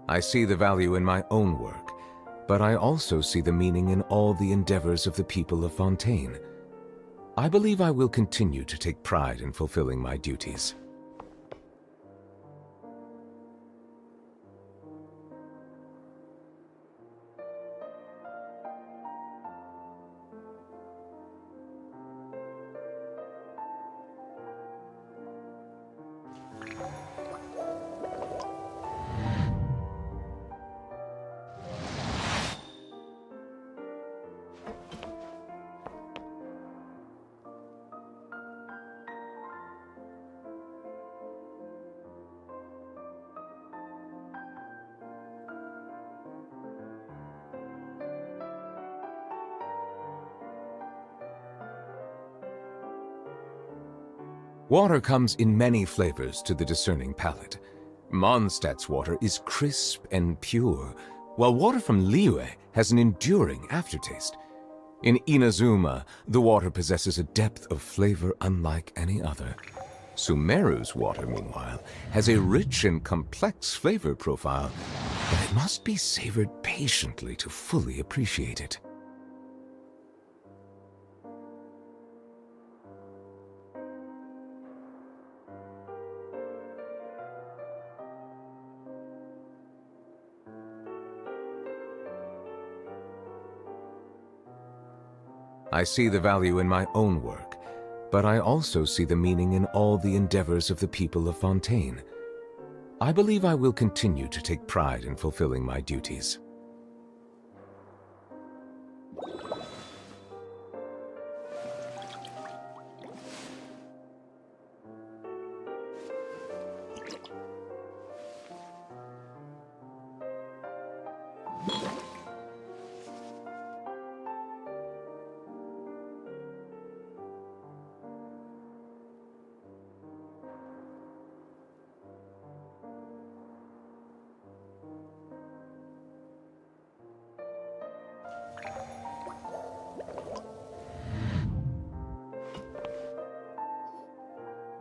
I see the value in my own work, but I also see the meaning in all the endeavors of the people of Fontaine. I believe I will continue to take pride in fulfilling my duties. Water comes in many flavors to the discerning palate. Mondstadt's water is crisp and pure, while water from Liyue has an enduring aftertaste. In Inazuma, the water possesses a depth of flavor unlike any other. Sumeru's water, meanwhile, has a rich and complex flavor profile, but it must be savored patiently to fully appreciate it. I see the value in my own work, but I also see the meaning in all the endeavors of the people of Fontaine. I believe I will continue to take pride in fulfilling my duties.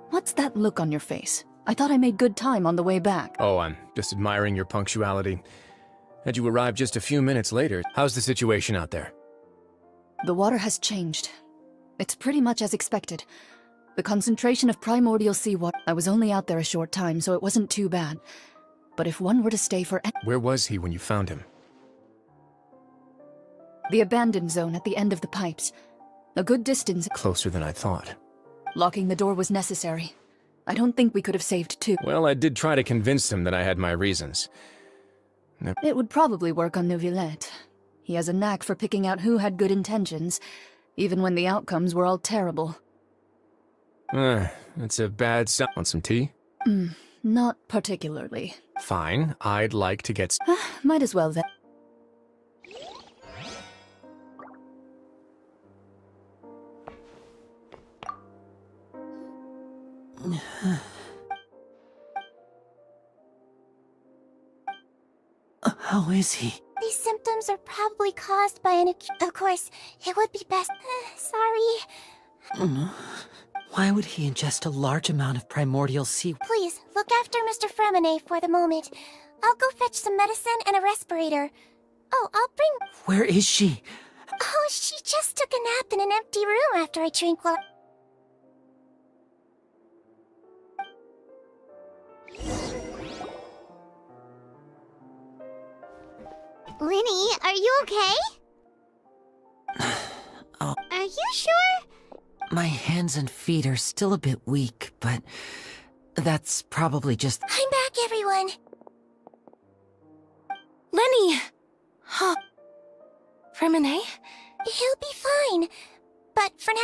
What's that look on your face? I thought I made good time on the way back. Oh, I'm just admiring your punctuality. Had you arrived just a few minutes later, how's the situation out there? The water has changed. It's pretty much as expected. The concentration of primordial seawater... I was only out there a short time, so it wasn't too bad. But if one were to stay for... Where was he when you found him? The abandoned zone at the end of the pipes. A good distance... Closer than I thought. Locking the door was necessary. I don't think we could have saved two. Well, I did try to convince him that I had my reasons. It would probably work on Neuvillette. He has a knack for picking out who had good intentions, even when the outcomes were all terrible. That's a bad sign. Want some tea? Not particularly. Fine, I'd like to get... Might as well then. How is he? These symptoms are probably caused by an acute... Of course, it would be best... sorry. Why would he ingest a large amount of primordial sea... Please, look after Mr. Fremine for the moment. I'll go fetch some medicine and a respirator. Oh, I'll bring... Where is she? Oh, she just took a nap in an empty room after I tranquil... Linny, are you okay? Oh. Are you sure? My hands and feet are still a bit weak, but that's probably just... I'm back, everyone. Lenny! Huh. Fremine? He'll be fine. But for now...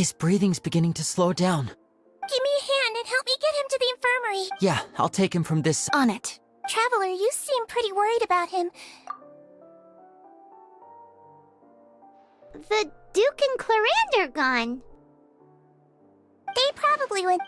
His breathing's beginning to slow down. Give me a hand and help me get him to the infirmary. Yeah, I'll take him from this. On it. Traveler, you seem pretty worried about him. The Duke and Clarande are gone. They probably went...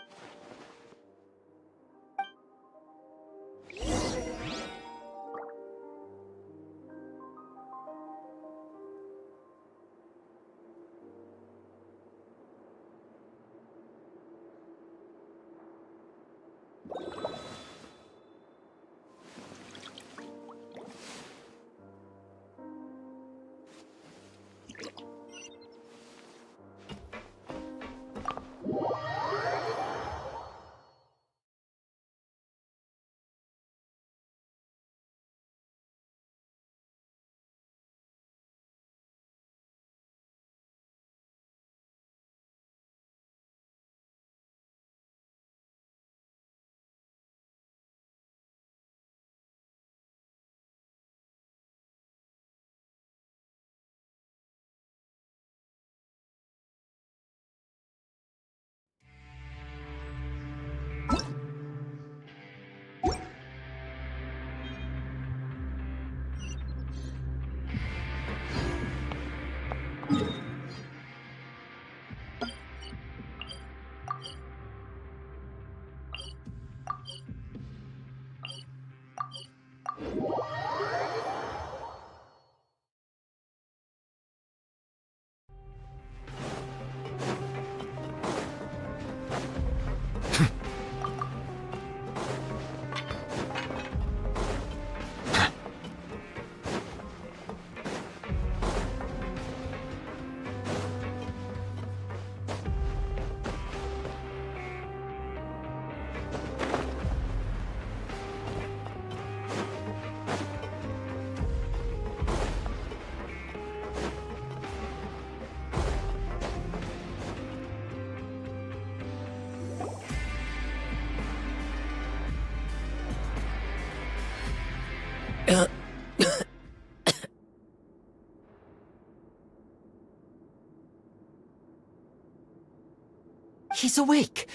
He's awake.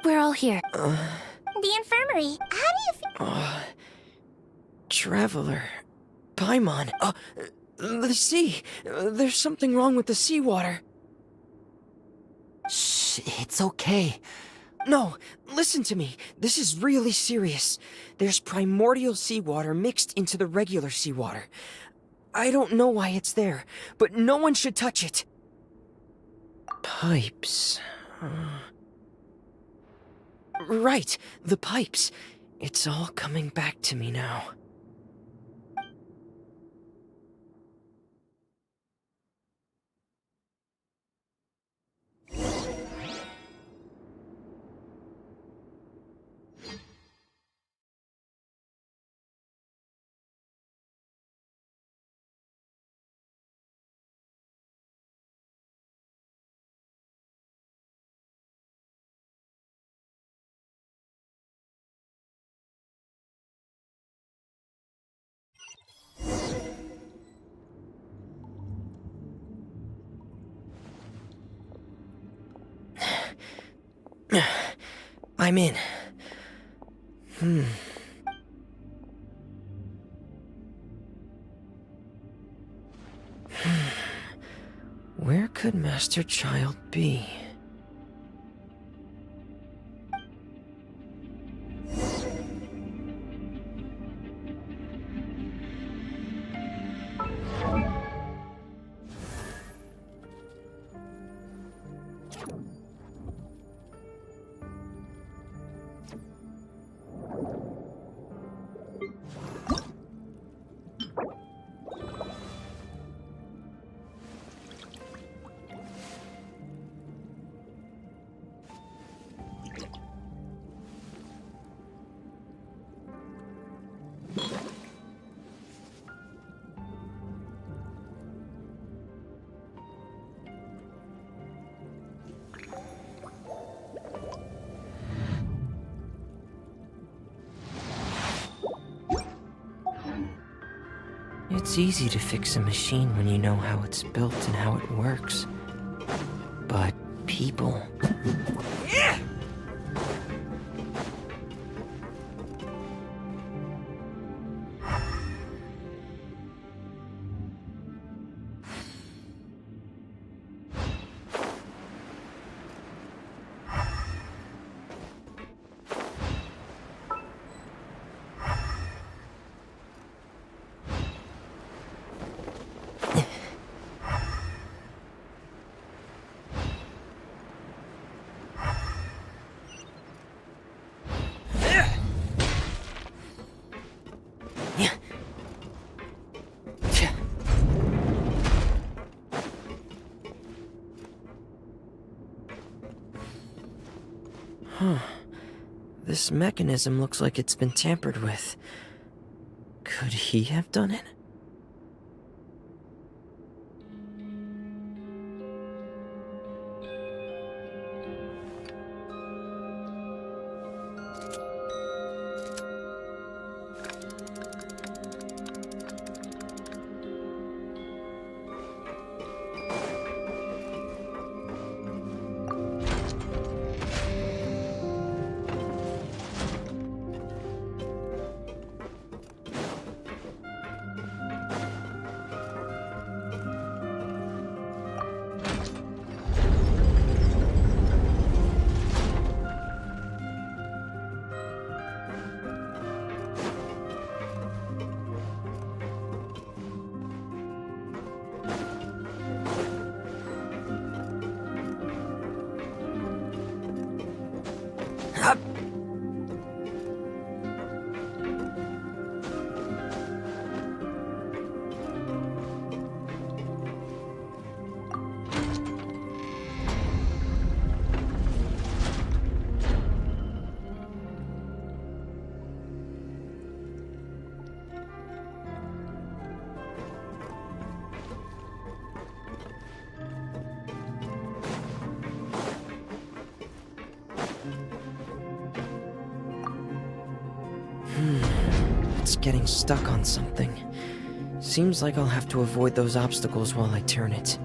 We're all here. The infirmary. How do you Traveler. Paimon. The sea. There's something wrong with the seawater. Shh, it's okay. No, listen to me. This is really serious. There's primordial seawater mixed into the regular seawater. I don't know why it's there, but no one should touch it. Pipes. Right, the pipes. It's all coming back to me now. I'm in. Where could Master Child be? It's easy to fix a machine when you know how it's built and how it works. but people. This mechanism looks like it's been tampered with. Could he have done it? It's getting stuck on something. Seems like I'll have to avoid those obstacles while I turn it.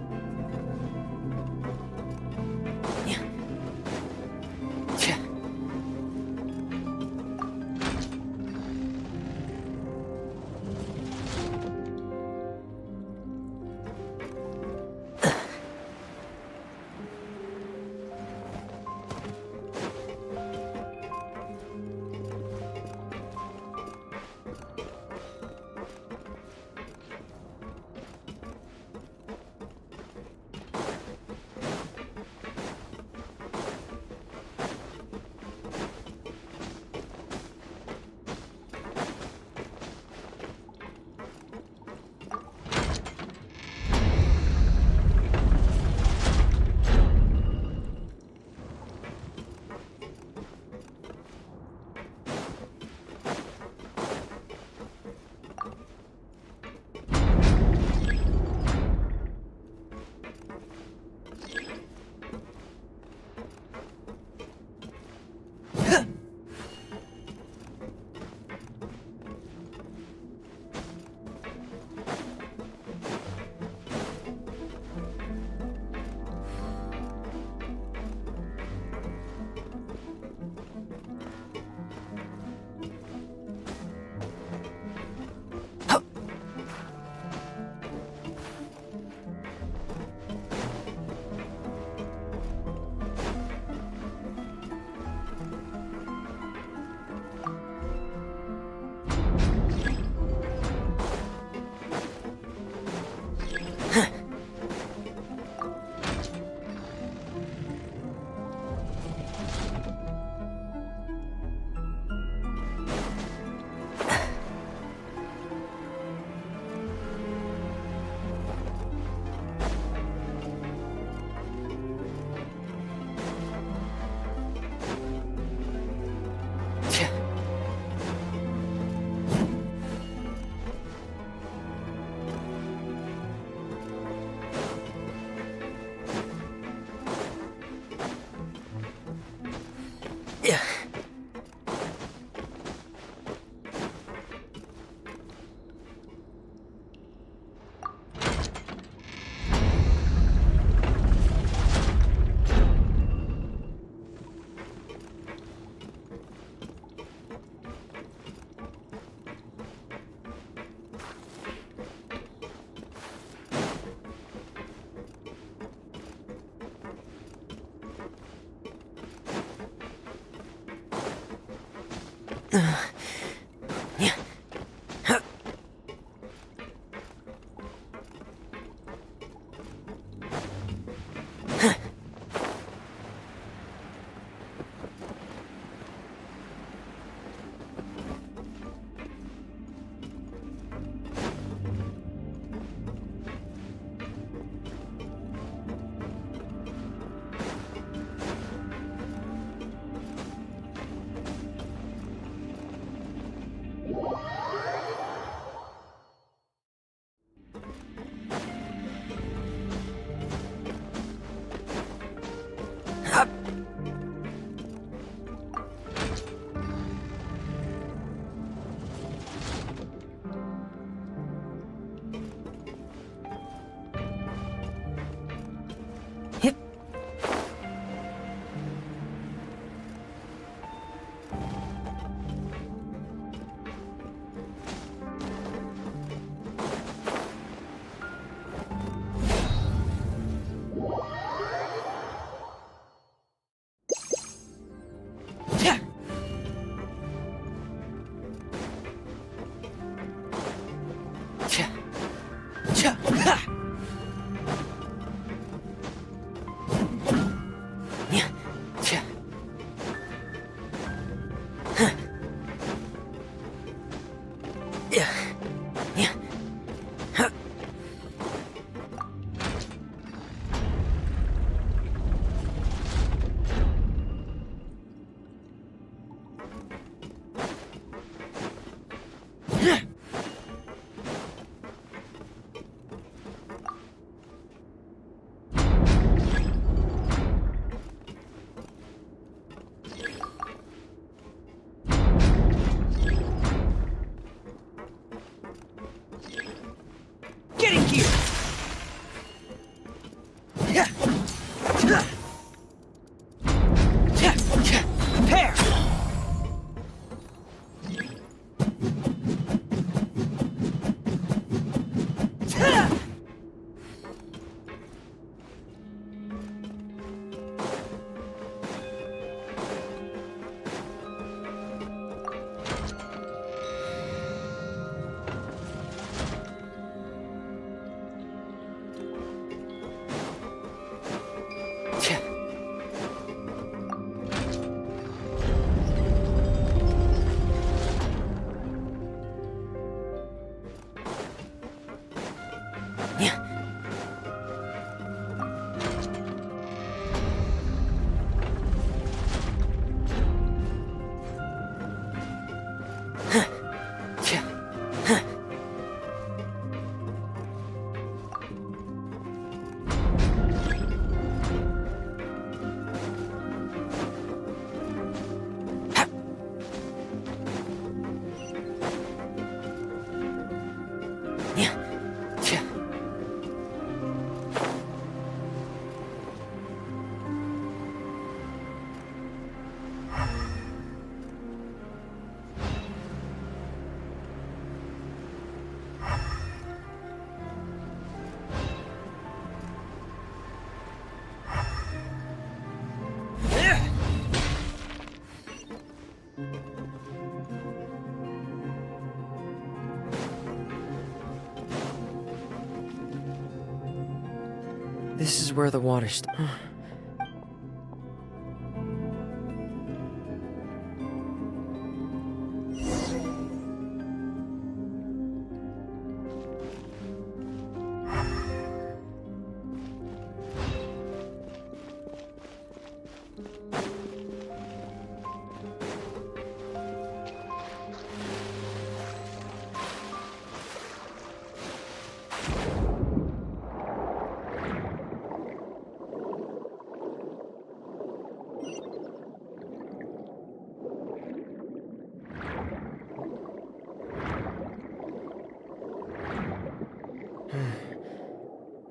This is where the water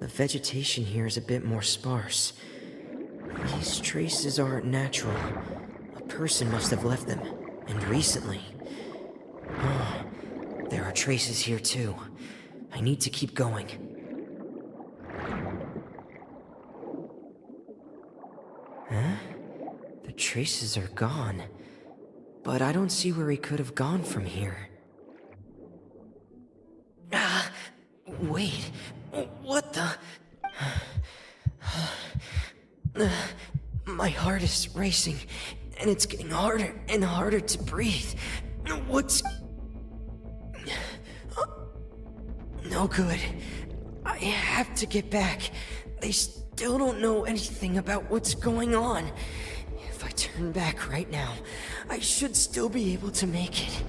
The vegetation here is a bit more sparse. These traces aren't natural. A person must have left them, and recently. Oh, there are traces here too. I need to keep going. Huh? The traces are gone. but I don't see where he could have gone from here. Wait, what the? My heart is racing, and it's getting harder and harder to breathe. What's... No good. I have to get back. They still don't know anything about what's going on. If I turn back right now, I should still be able to make it.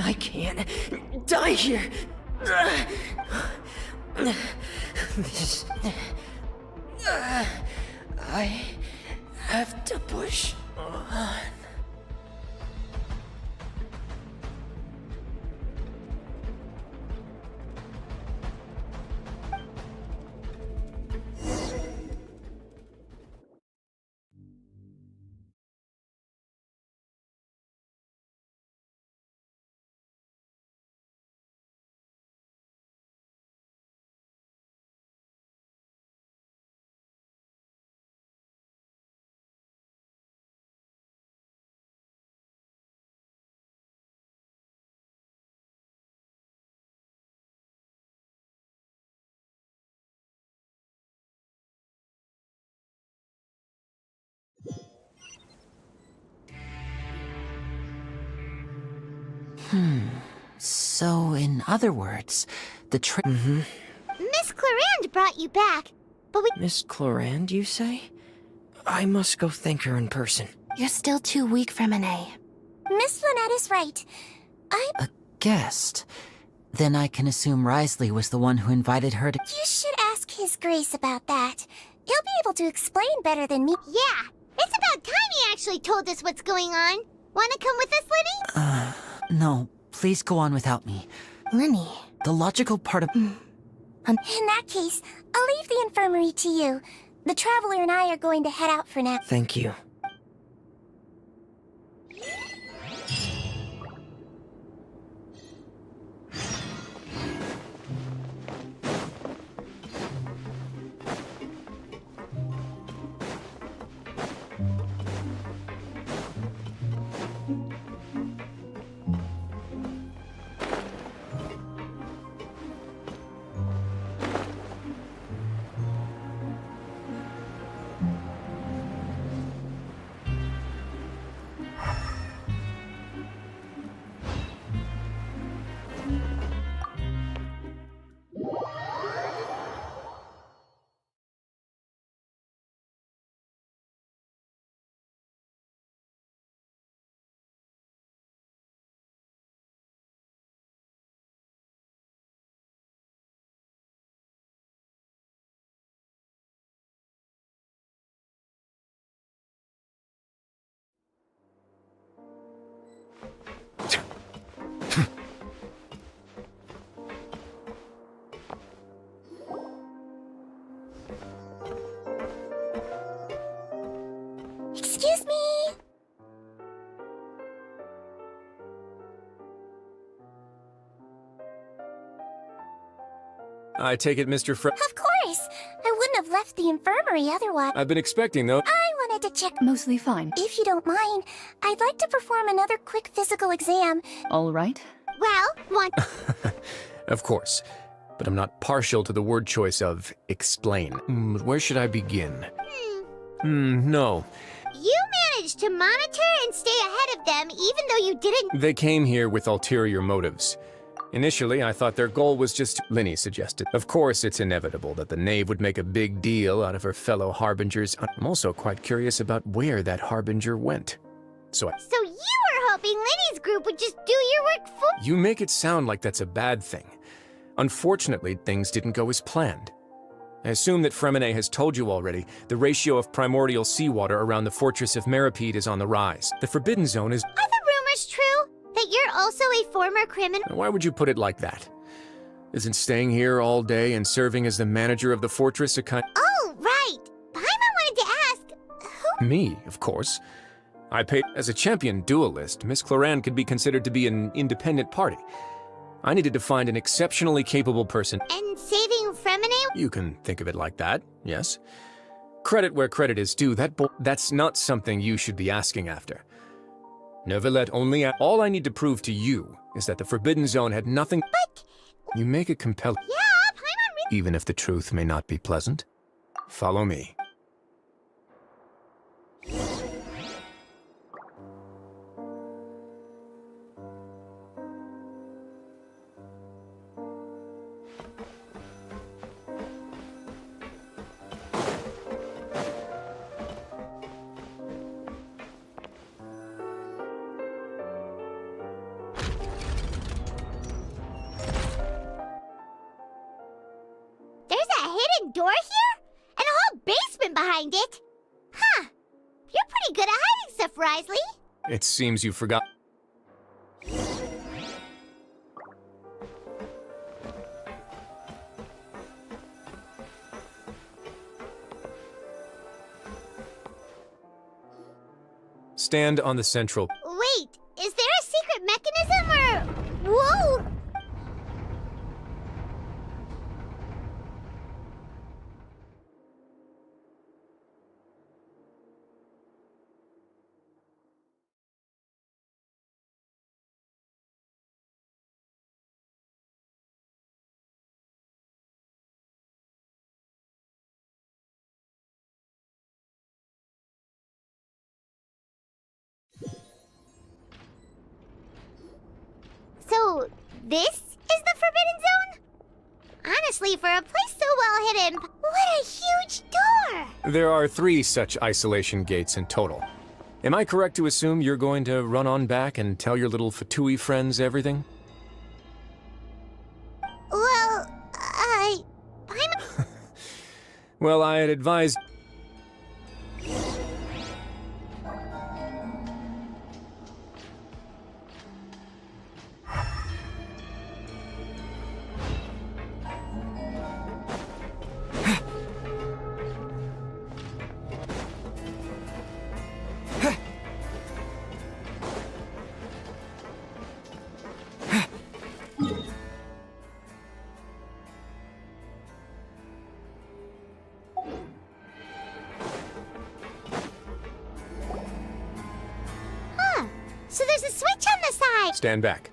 I can't die here. This... I have to push on. So, in other words, the Miss Clarande brought you back, but we... Miss Clarande, you say? I must go thank her in person. You're still too weak, Freminet. Miss Lynette is right. A guest? Then I can assume Risley was the one who invited her to... You should ask His Grace about that. He'll be able to explain better than me. Yeah, it's about time he actually told us what's going on. Wanna come with us, Lenny? No, please go on without me. Lenny. The logical part of... In that case, I'll leave the infirmary to you. The Traveler and I are going to head out for now. Thank you. Excuse me! I take it, Mr. Of course! I wouldn't have left the infirmary otherwise. I've been expecting, though. I wanted to check... Mostly fine. If you don't mind, I'd like to perform another quick physical exam. All right. Well, Of course. But I'm not partial to the word choice of explain. Where should I begin? No. you managed to monitor and stay ahead of them even though you didn't... They came here with ulterior motives. Initially, I thought their goal was just... Linny suggested. Of course, it's inevitable that the knave would make a big deal out of her fellow harbingers. I'm also quite curious about where that harbinger went. So So you were hoping Linny's group would just do your work for... You make it sound like that's a bad thing. Unfortunately, things didn't go as planned. I assume that Freminet has told you already, the ratio of primordial seawater around the fortress of Meripede is on the rise. The Forbidden Zone is... Are the rumors true? That you're also a former criminal? Why would you put it like that? Isn't staying here all day and serving as the manager of the fortress a kind— Oh, right! Paimon wanted to ask, who— Me, of course. I paid— As a champion duelist, Miss Cloran could be considered to be an independent party. I needed to find an exceptionally capable person. And saving Fremine? You can think of it like that, yes. Credit where credit is due, that's not something you should be asking after. Neuvillette only— All I need to prove to you is that the Forbidden Zone had nothing— But— You make it compelling— Yeah, Paimon really— Even if the truth may not be pleasant. Follow me. There's a hidden door here? And a whole basement behind it? Huh. You're pretty good at hiding stuff, Risley. It seems you forgot. Stand on the central— Wait, is there a secret mechanism or— Whoa! So, this is the Forbidden Zone? Honestly, for a place so well hidden, what a huge door! There are 3 such isolation gates in total. Am I correct to assume you're going to run on back and tell your little Fatui friends everything? Well, I'm— Well, I had advised— So there's a switch on the side! Stand back.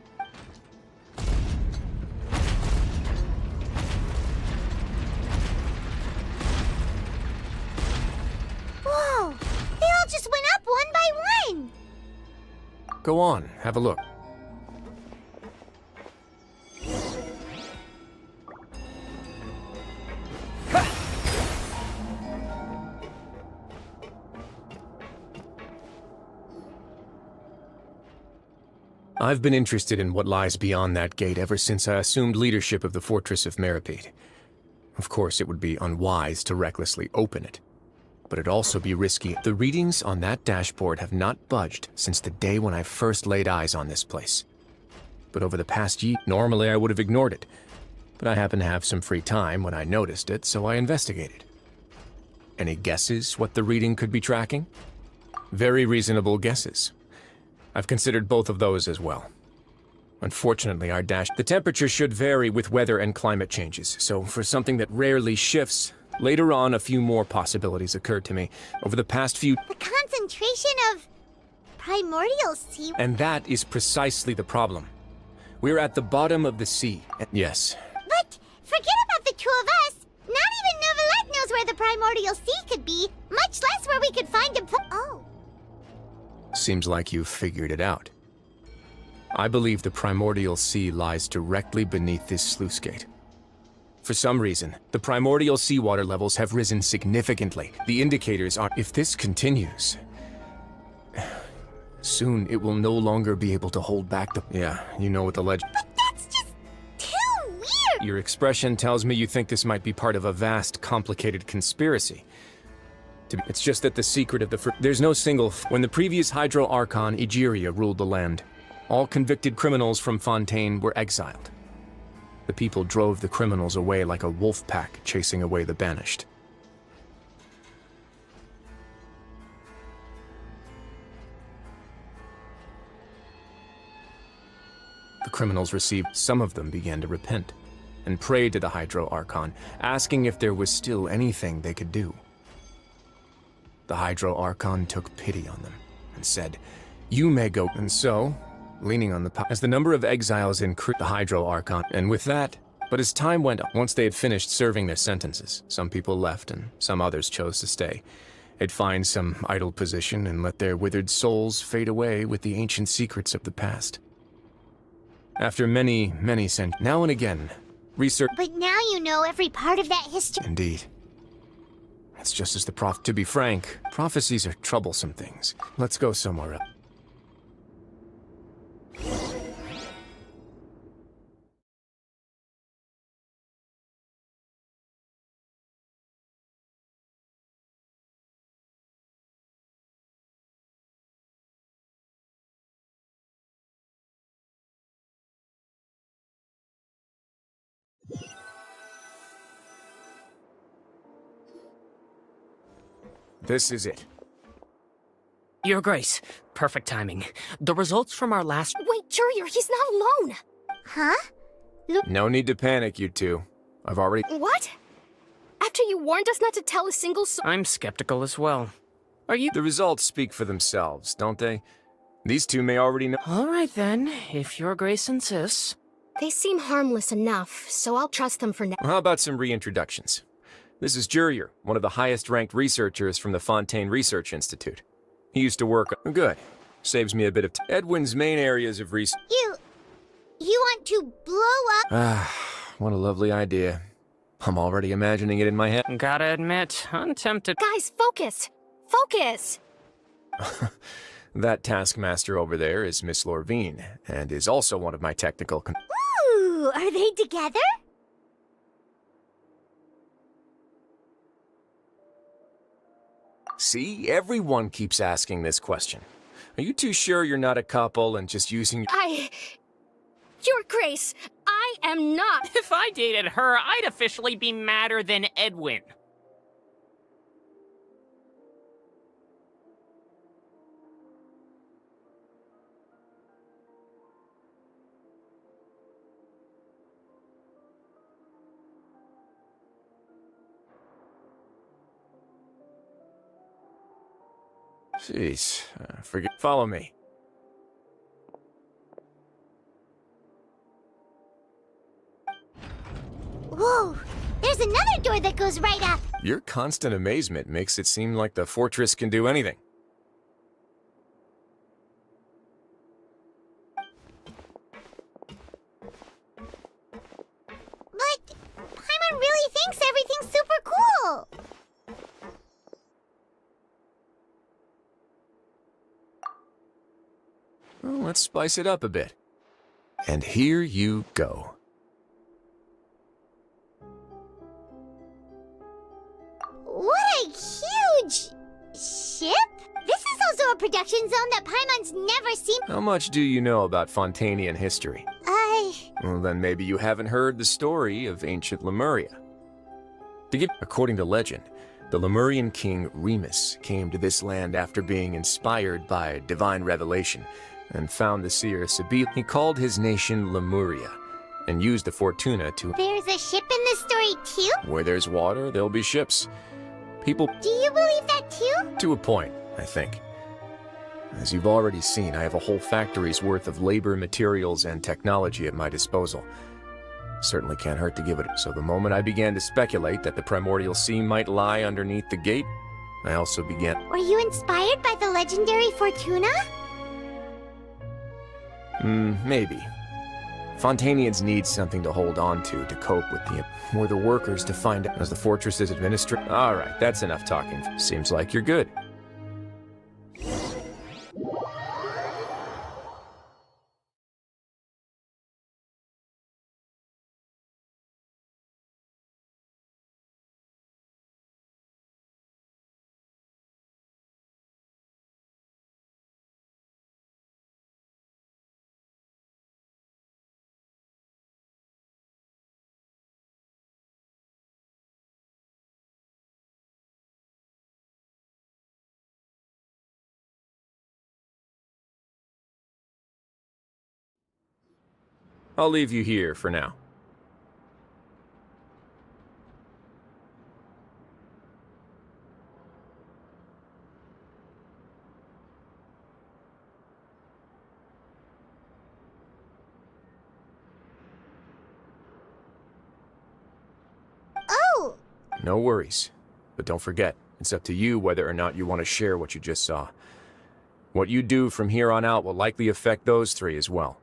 Whoa! They all just went up one by one! Go on, have a look. I've been interested in what lies beyond that gate ever since I assumed leadership of the Fortress of Meripede. Of course, it would be unwise to recklessly open it, but it'd also be risky. The readings on that dashboard have not budged since the day when I first laid eyes on this place. But over the past year, normally I would have ignored it, but I happened to have some free time when I noticed it, so I investigated. Any guesses what the reading could be tracking? Very reasonable guesses. I've considered both of those as well. Unfortunately, the temperature should vary with weather and climate changes, so for something that rarely shifts, later on a few more possibilities occurred to me over the past few— The concentration of primordial sea— And that is precisely the problem. We're at the bottom of the sea. Yes. But forget about the two of us! Not even Neuvillette knows where the primordial sea could be, much less where we could find a Oh. Seems like you've figured it out. I believe the primordial sea lies directly beneath this sluice gate. For some reason, the primordial seawater levels have risen significantly. The indicators are— If this continues, soon it will no longer be able to hold back the— Yeah, you know what the legend— But that's just too weird! Your expression tells me you think this might be part of a vast, complicated conspiracy. It's just that the secret of the— There's no single— When the previous Hydro Archon, Egeria, ruled the land, All convicted criminals from Fontaine were exiled. The people drove the criminals away like a wolf pack chasing away the banished. The criminals received, some of them began to repent, and prayed to the Hydro Archon, asking if there was still anything they could do. The Hydro Archon took pity on them, and said, "You may go." And so, leaning on the power, as the number of exiles increased, the Hydro Archon, and with that, but as time went on, once they had finished serving their sentences, some people left and some others chose to stay. They'd find some idle position and let their withered souls fade away with the ancient secrets of the past. After many, many centuries, now and again, research... But now you know every part of that history. Indeed. It's just as the To be frank, prophecies are troublesome things. Let's go somewhere else. This is it. Your Grace, perfect timing. The results from our last... Wait, Jurier, he's not alone! Huh? No need to panic, you two. I've already... What? After you warned us not to tell a single I'm skeptical as well. Are you... The results speak for themselves, don't they? These two may already know... All right then, if Your Grace insists. They seem harmless enough, so I'll trust them for now. How about some reintroductions? This is Jurier, one of the highest-ranked researchers from the Fontaine Research Institute. He used to work... Good. Saves me a bit of... Edwin's main areas of research... You want to blow up? Ah, what a lovely idea. I'm already imagining it in my head. Gotta admit, I'm tempted. Guys, focus! Focus! That taskmaster over there is Miss Lorvine, and is also one of my technical... Ooh, are they together? See, everyone keeps asking this question. Are you too sure you're not a couple and just using... Your Grace, I am not... If I dated her, I'd officially be madder than Edwin. Jeez, forget... Follow me. Whoa, there's another door that goes right up. Your constant amazement makes it seem like the fortress can do anything. But Paimon really thinks everything's super cool. Well, let's spice it up a bit. And here you go. What a huge ship! This is also a production zone that Paimon's never seen. How much do you know about Fontainian history? Well, then maybe you haven't heard the story of ancient Lemuria. According to legend, the Lemurian king Remus came to this land after being inspired by divine revelation and found the seer Sibyl. He called his nation Lemuria and used the Fortuna to... There's a ship in this story too? Where there's water, there'll be ships. People... Do you believe that too? To a point, I think. As you've already seen, I have a whole factory's worth of labor, materials, and technology at my disposal. Certainly can't hurt to give it. So the moment I began to speculate that the primordial sea might lie underneath the gate, I also began... Were you inspired by the legendary Fortuna? Maybe. Fontainians need something to hold on to cope with the... Or the workers to find out as the fortress is administered. Alright, that's enough talking. Seems like you're good. I'll leave you here for now. Oh! No worries. But don't forget, it's up to you whether or not you want to share what you just saw. What you do from here on out will likely affect those three as well.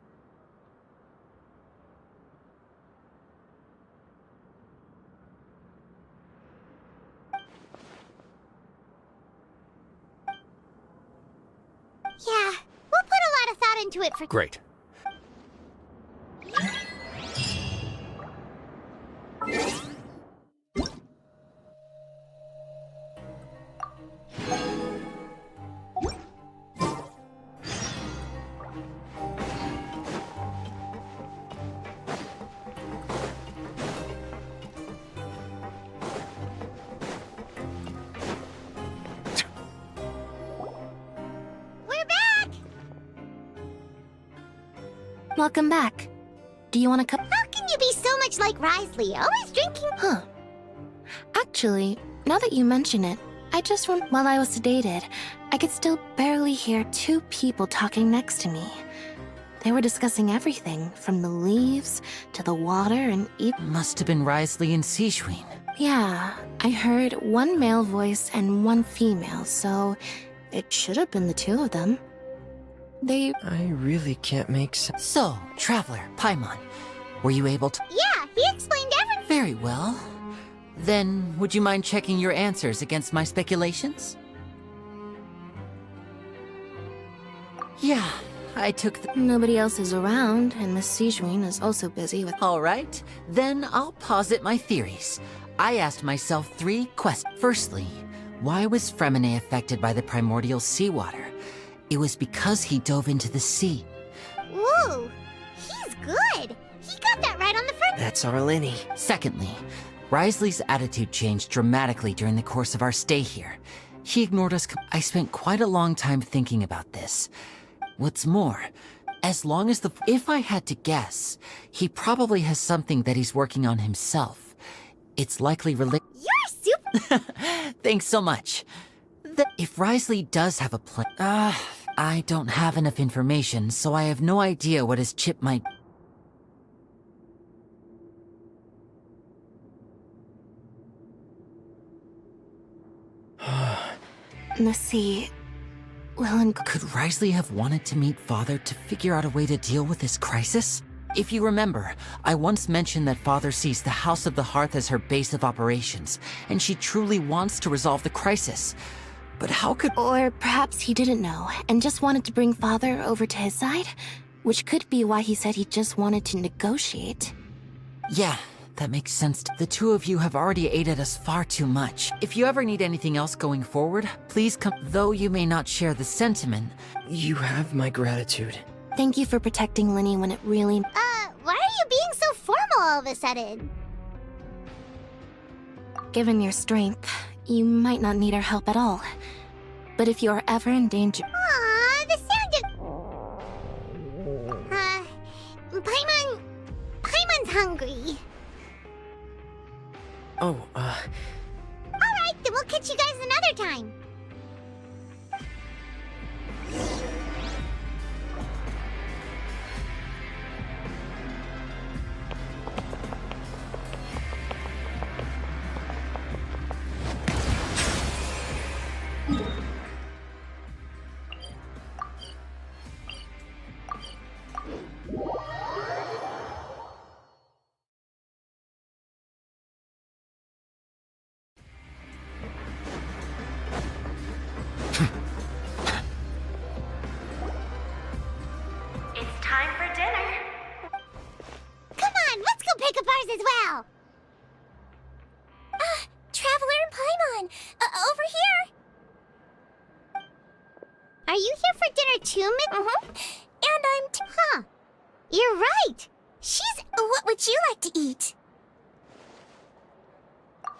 Yeah, we'll put a lot of thought into it for— Great. We're back! Welcome back. Do you want a cup? How can you be so much like Risley, always drinking— Huh. Actually, now that you mention it, while I was sedated, I could still barely hear two people talking next to me. They were discussing everything, from the leaves to the water and even— Must have been Risley and Sejuin. Yeah, I heard one male voice and one female, so it should have been the two of them. I really can't make sense. So, Traveler, Paimon, were you able to— Yeah, he explained everything. Very well. Then, would you mind checking your answers against my speculations? Yeah, I took the— Nobody else is around, and Miss Sejuin is also busy with— All right, then I'll posit my theories. I asked myself 3 questions. Firstly, why was Fremine affected by the primordial seawater? It was because he dove into the sea. Woo! He's good! He got that right on the first— That's our Lenny. Secondly, Risley's attitude changed dramatically during the course of our stay here. He ignored us. I spent quite a long time thinking about this. What's more, as long as if I had to guess, he probably has something that he's working on himself. It's likely related— You're super— Thanks so much. If Risley does have a plan— I don't have enough information, so I have no idea what his chip might— the sea. Well, Could Risley have wanted to meet Father to figure out a way to deal with this crisis? If you remember, I once mentioned that Father sees the House of the Hearth as her base of operations, and she truly wants to resolve the crisis. But how could— Or perhaps he didn't know, and just wanted to bring Father over to his side? Which could be why he said he just wanted to negotiate. Yeah, that makes sense. The two of you have already aided us far too much. If you ever need anything else going forward, please come— Though you may not share the sentiment— You have my gratitude. Thank you for protecting Lenny when it really— why are you being so formal all of a sudden? Given your strength, you might not need our help at all. But if you are ever in danger— Aw, the sound of— Paimon's hungry. Oh, Alright, then we'll catch you guys another time. Pick up ours as well. Traveler and Paimon, over here. Are you here for dinner too, And I'm Huh. You're right. She's— What would you like to eat?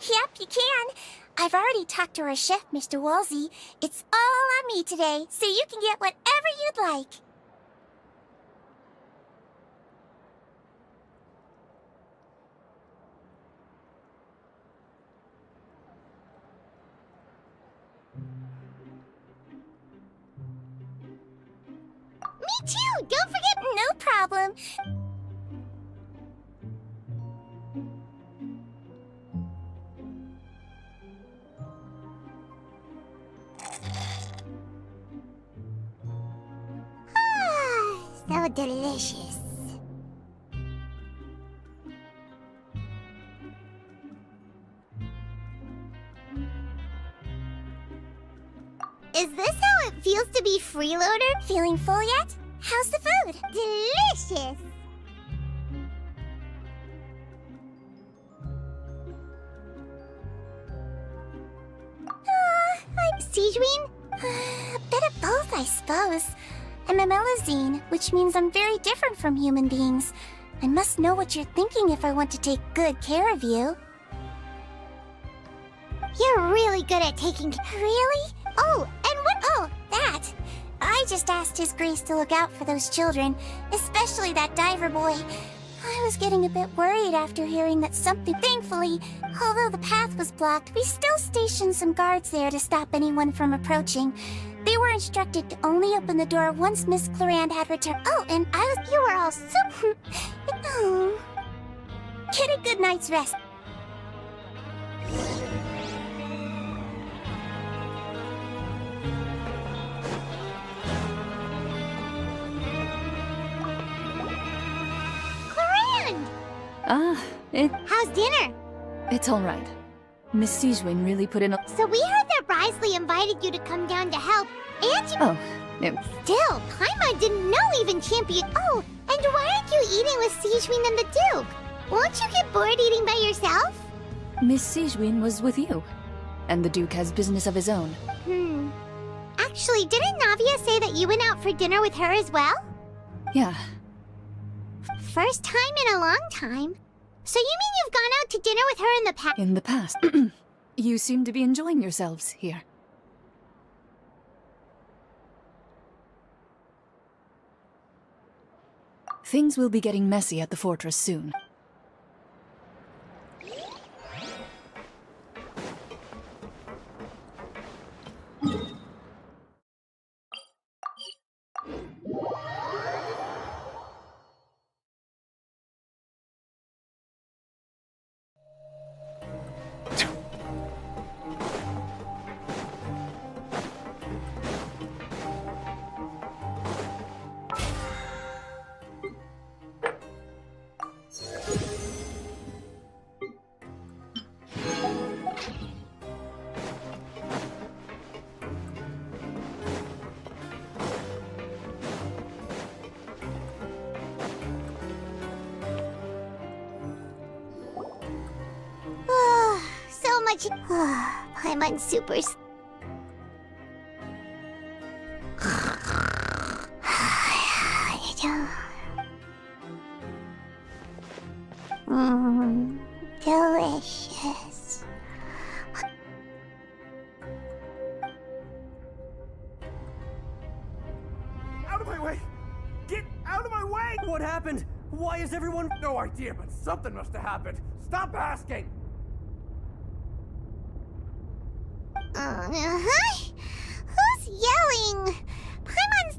Yep, you can. I've already talked to our chef, Mr. Wolsey. It's all on me today, so you can get whatever you'd like. too! Don't forget... No problem. So delicious. Is this how it feels to be freeloader? Feeling full yet? How's the food? Delicious! I'm Sijween? a bit of both, I suppose. I'm a Melazine, which means I'm very different from human beings. I must know what you're thinking if I want to take good care of you. You're really good at taking... Really? Oh, and what... Oh, that! I just asked His Grace to look out for those children, especially that diver boy. I was getting a bit worried after hearing that something... Thankfully, although the path was blocked, we still stationed some guards there to stop anyone from approaching. They were instructed to only open the door once Miss Clarand had returned. Oh, and I was... You were all so... Oh. Get a good night's rest. Clarand! How's dinner? It's all right. Miss Sijween really put in a... So we heard that Risley invited you to come down to help, and you... Oh, no. Still, Paimon didn't know even Champion... Oh, and why aren't you eating with Sijween and the Duke? Won't you get bored eating by yourself? Miss Sijween was with you. And the Duke has business of his own. Actually, didn't Navia say that you went out for dinner with her as well? Yeah. First time in a long time. So you mean you've gone out to dinner with her in the past? In the past. You seem to be enjoying yourselves here. Things will be getting messy at the fortress soon. So much... Paimon super... Delicious. Out of my way! Get out of my way! What happened? Why is everyone... No idea, but something must have happened. Stop asking! Who's yelling? Paimon's...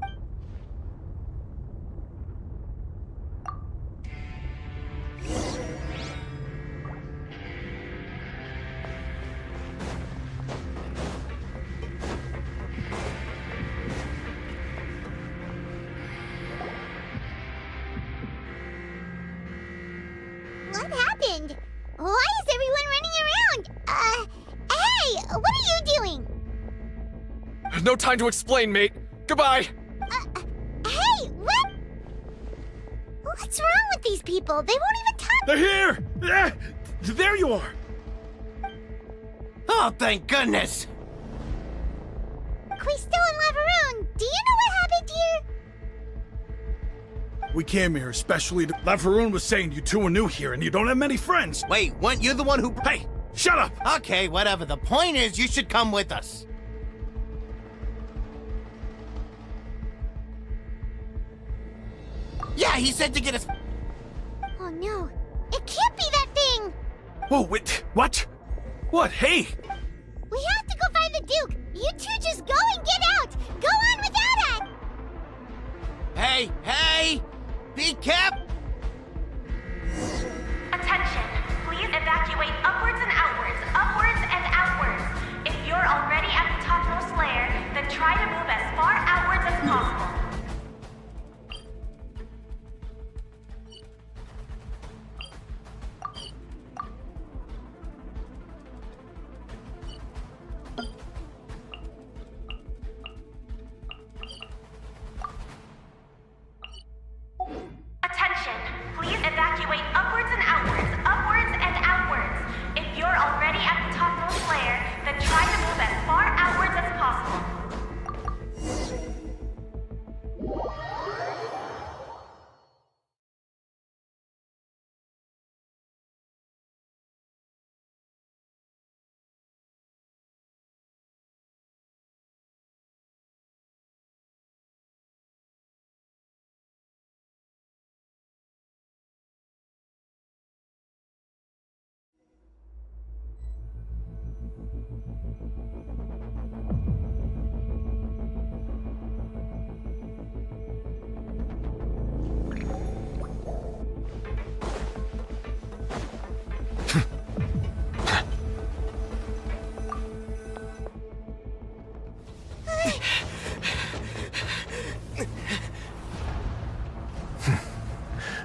What happened? Why is everyone running around? Hey! What are you doing? No time to explain, mate. Goodbye! Hey! What? What's wrong with these people? They won't even talk. They're here! There you are! Oh, thank goodness! We still in Lavaroon. Do you know what happened here? We came here especially to... Lavaroon was saying you two are new here and you don't have many friends. Wait, weren't you the one who... Hey, shut up! Okay, whatever. The point is, you should come with us. Yeah, he said to get us... Oh no. It can't be that thing! Whoa, wait, what? What, hey? We have to go find the Duke! You two just go and get out! Go on without us! Hey! Be careful! Attention, please evacuate upwards and outwards, upwards and outwards. If you're already at the topmost layer, then try to move as far outwards as possible. Attention, please evacuate upwards and outwards, upwards and outwards. If you're already at the topmost layer, then try to move as far outwards as possible.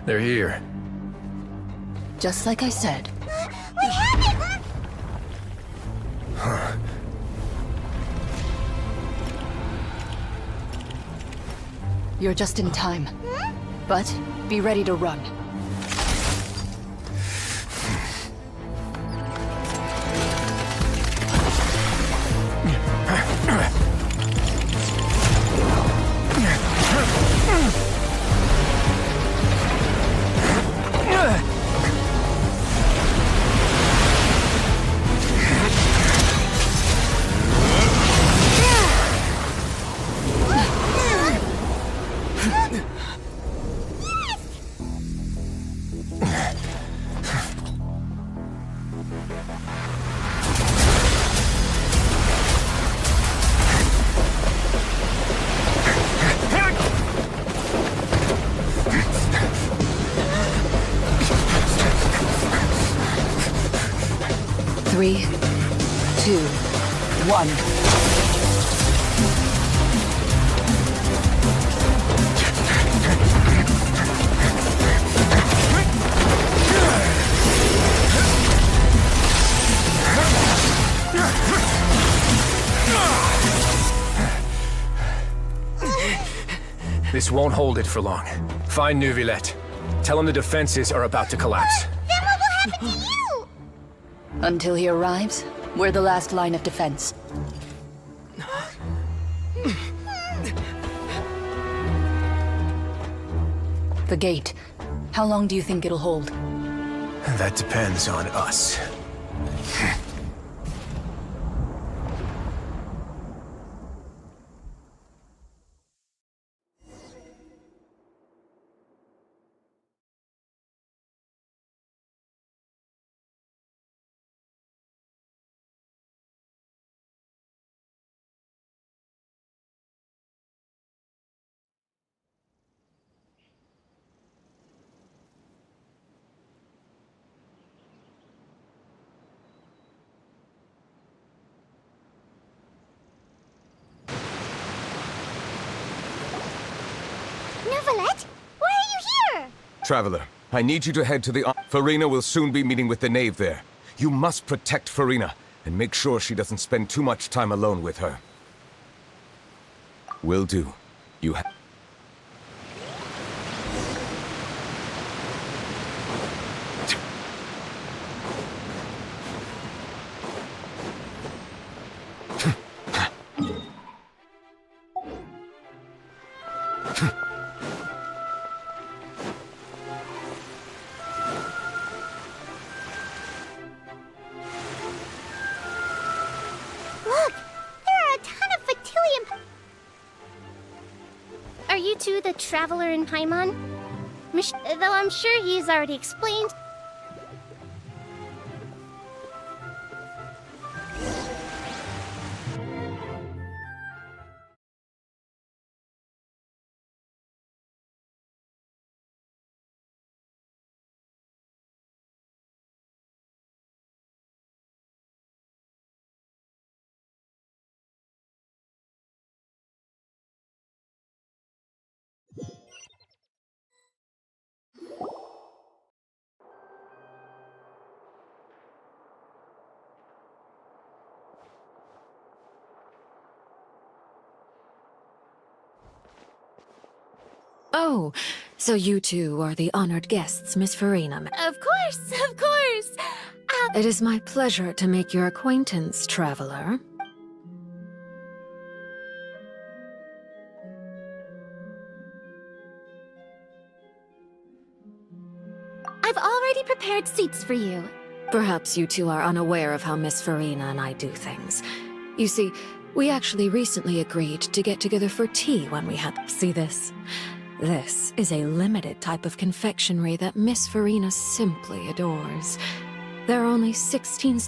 They're here. Just like I said. We have it! You're just in time. But be ready to run. Three, two, one. This won't hold it for long. Find Neuvillette. Tell him the defenses are about to collapse. Then what will happen to you? Until he arrives, we're the last line of defense. The gate. How long do you think it'll hold? That depends on us. Neuvillette? Why are you here? Traveler, I need you to head to the... Farina will soon be meeting with the Knave there. You must protect Farina, and make sure she doesn't spend too much time alone with her. Will do. You have... Look! There are a ton of Factilium... Are you two the Traveler in Paimon? Though I'm sure he's already explained. Oh, so you two are the honored guests, Miss Farina. Of course, of course. It is my pleasure to make your acquaintance, traveler. I've already prepared seats for you. Perhaps you two are unaware of how Miss Farina and I do things. You see, we actually recently agreed to get together for tea when we had... See this? This is a limited type of confectionery that Miss Farina simply adores. There are only 16...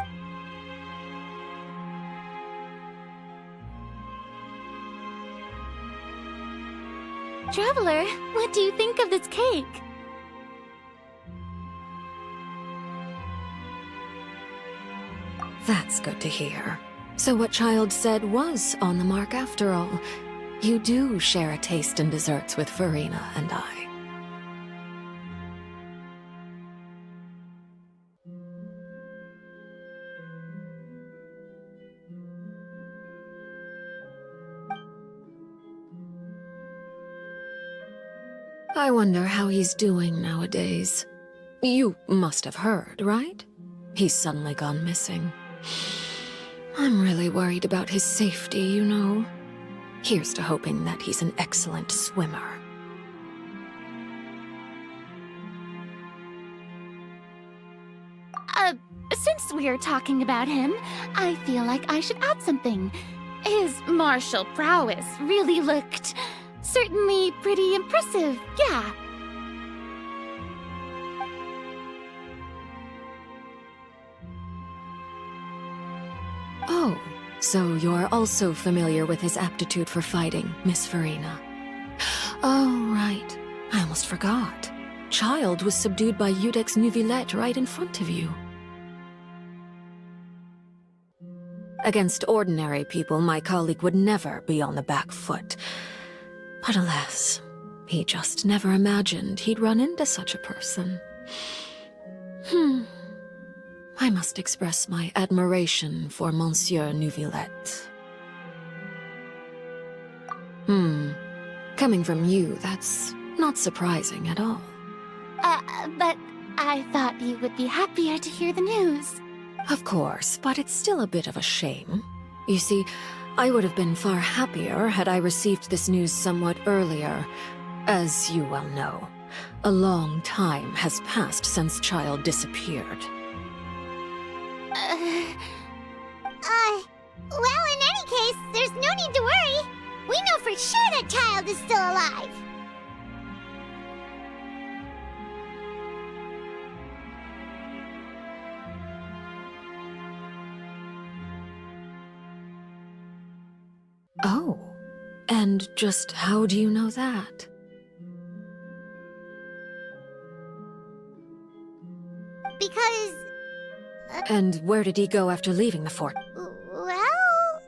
Traveler, what do you think of this cake? That's good to hear. So what Child said was on the mark after all. You do share a taste in desserts with Farina and I. I wonder how he's doing nowadays. You must have heard, right? He's suddenly gone missing. I'm really worried about his safety, you know. Here's to hoping that he's an excellent swimmer. Since we're talking about him, I feel like I should add something. His martial prowess really looked... certainly pretty impressive, yeah. Oh, so you're also familiar with his aptitude for fighting, Miss Farina. Oh, right. I almost forgot. Child was subdued by Udek's Neuvillette right in front of you. Against ordinary people, my colleague would never be on the back foot. But alas, he just never imagined he'd run into such a person. I must express my admiration for Monsieur Neuvillette. Coming from you, that's not surprising at all. But I thought you would be happier to hear the news. Of course, but it's still a bit of a shame. You see, I would have been far happier had I received this news somewhat earlier. As you well know, a long time has passed since Child disappeared. Well, in any case, there's no need to worry. We know for sure that Child is still alive. Oh, and just how do you know that? Because... And where did he go after leaving the fort? well...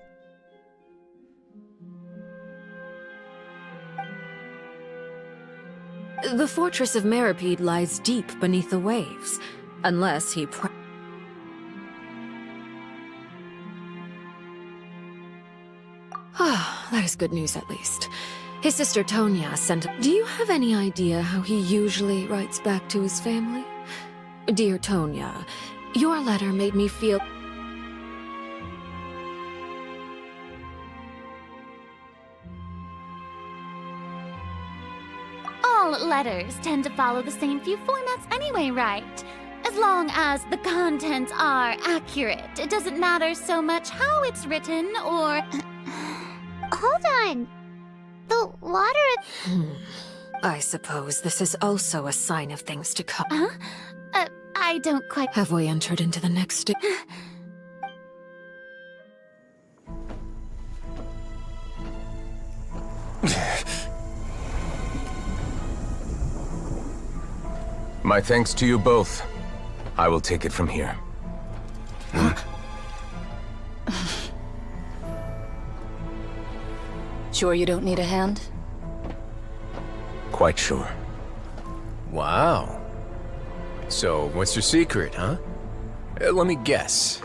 The fortress of Meripede lies deep beneath the waves, unless he that is good news at least. His sister Tonya sent... Do you have any idea how he usually writes back to his family? Dear Tonya, your letter made me feel... All letters tend to follow the same few formats anyway, right? As long as the contents are accurate, it doesn't matter so much how it's written or... Hold on. The water... I suppose this is also a sign of things to come. I don't quite... Have we entered into the next... My thanks to you both. I will take it from here. Sure you don't need a hand? Quite sure. Wow. So, what's your secret, huh? Let me guess.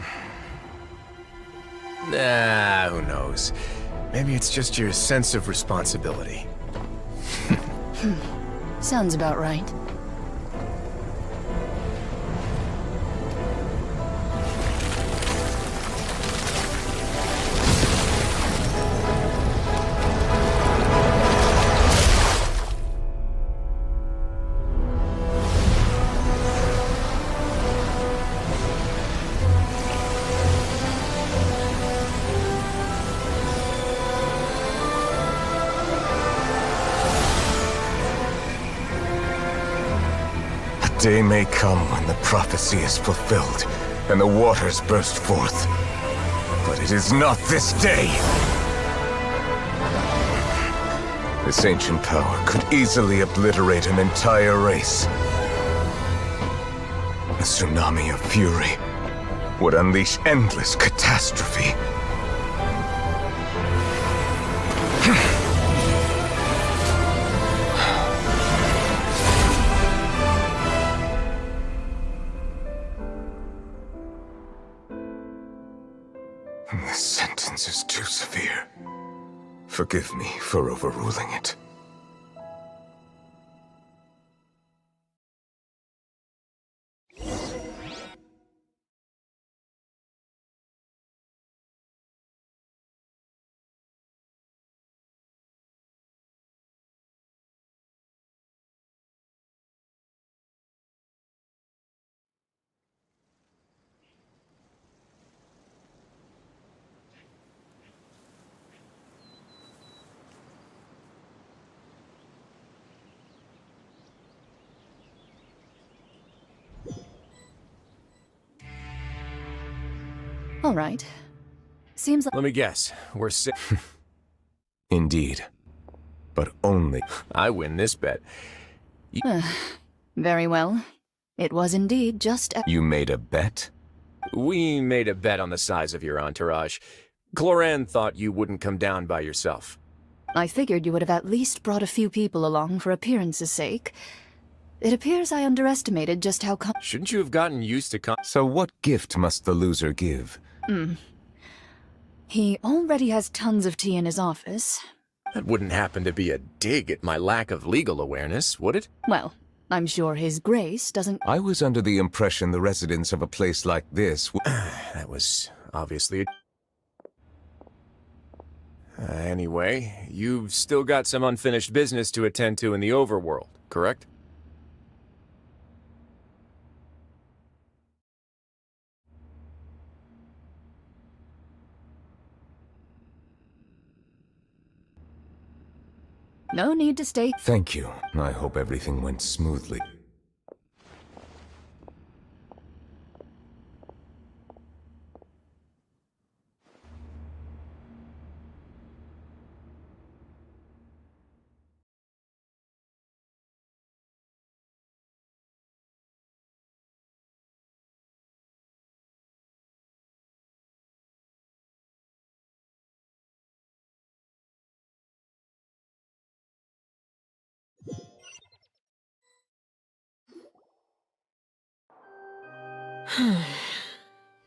Nah, who knows? Maybe it's just your sense of responsibility. Sounds about right. Day may come when the prophecy is fulfilled, and the waters burst forth. But it is not this day! This ancient power could easily obliterate an entire race. A tsunami of fury would unleash endless catastrophe. This sentence is too severe. Forgive me for overruling it. All right. Seems like... Let me guess. We're sick. Indeed. But only... I win this bet. Very well. It was indeed just a... You made a bet? We made a bet on the size of your entourage. Cloran thought you wouldn't come down by yourself. I figured you would have at least brought a few people along for appearance's sake. It appears I underestimated just how Shouldn't you have gotten used to So what gift must the loser give? He already has tons of tea in his office. That wouldn't happen to be a dig at my lack of legal awareness, would it? Well, I'm sure His Grace doesn't... I was under the impression the residents of a place like this That was obviously... Anyway, you've still got some unfinished business to attend to in the overworld, correct? No need to stay. Thank you. I hope everything went smoothly.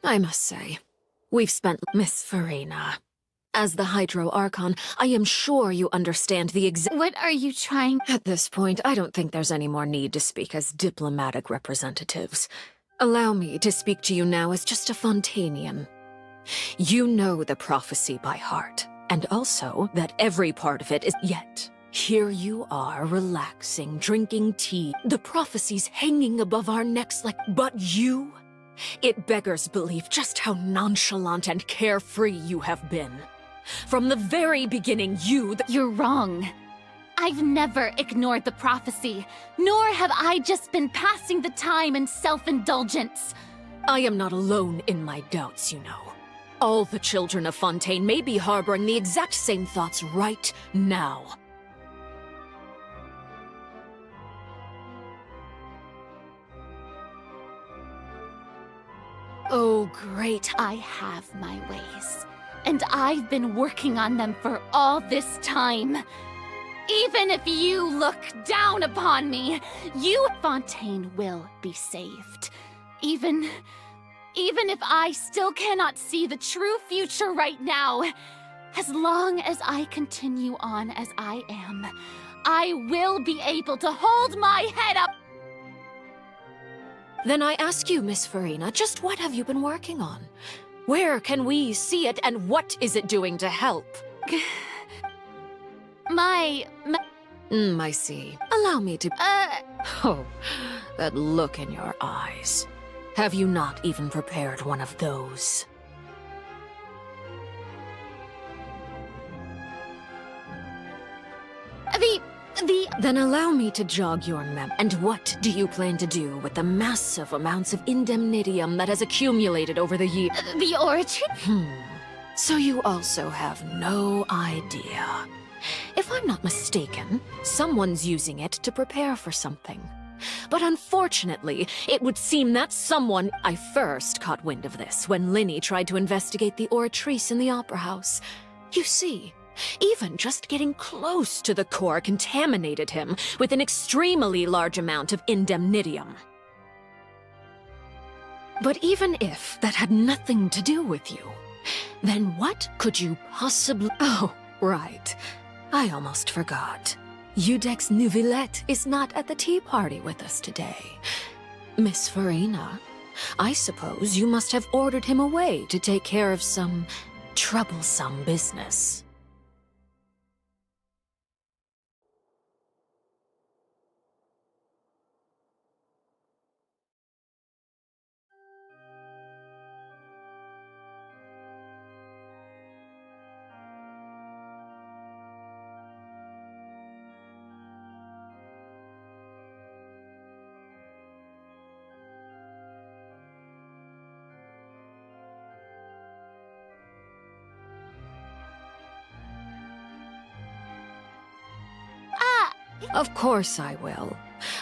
I must say, we've spent Miss Farina. As the Hydro Archon, I am sure you understand the What are you trying? At this point, I don't think there's any more need to speak as diplomatic representatives. Allow me to speak to you now as just a Fontanian. You know the prophecy by heart, and also that every part of it is yet. Here you are, relaxing, drinking tea. The prophecy's hanging above our necks like... But you? It beggars belief just how nonchalant and carefree you have been. From the very beginning, You're wrong. I've never ignored the prophecy, nor have I just been passing the time in self-indulgence. I am not alone in my doubts, you know. All the children of Fontaine may be harboring the exact same thoughts right now. Oh, great, I have my ways. And I've been working on them for all this time. Even if you look down upon me, Fontaine will be saved. Even if I still cannot see the true future right now, as long as I continue on as I am, I will be able to hold my head up. Then I ask you, Miss Farina, just what have you been working on? Where can we see it, and what is it doing to help? I see. Allow me to... Oh, that look in your eyes. Have you not even prepared one of those? Then allow me to jog your mem. And what do you plan to do with the massive amounts of indemnitium that has accumulated over the years? The origin? So you also have no idea. If I'm not mistaken, someone's using it to prepare for something. But unfortunately, it would seem that someone... I first caught wind of this when Linny tried to investigate the Oratrice in the Opera House. You see, even just getting close to the core contaminated him with an extremely large amount of indemnitium. But even if that had nothing to do with you, then what could you possibly... Oh, right. I almost forgot. Udex Neuvillette is not at the tea party with us today. Miss Farina, I suppose you must have ordered him away to take care of some troublesome business. Of course I will.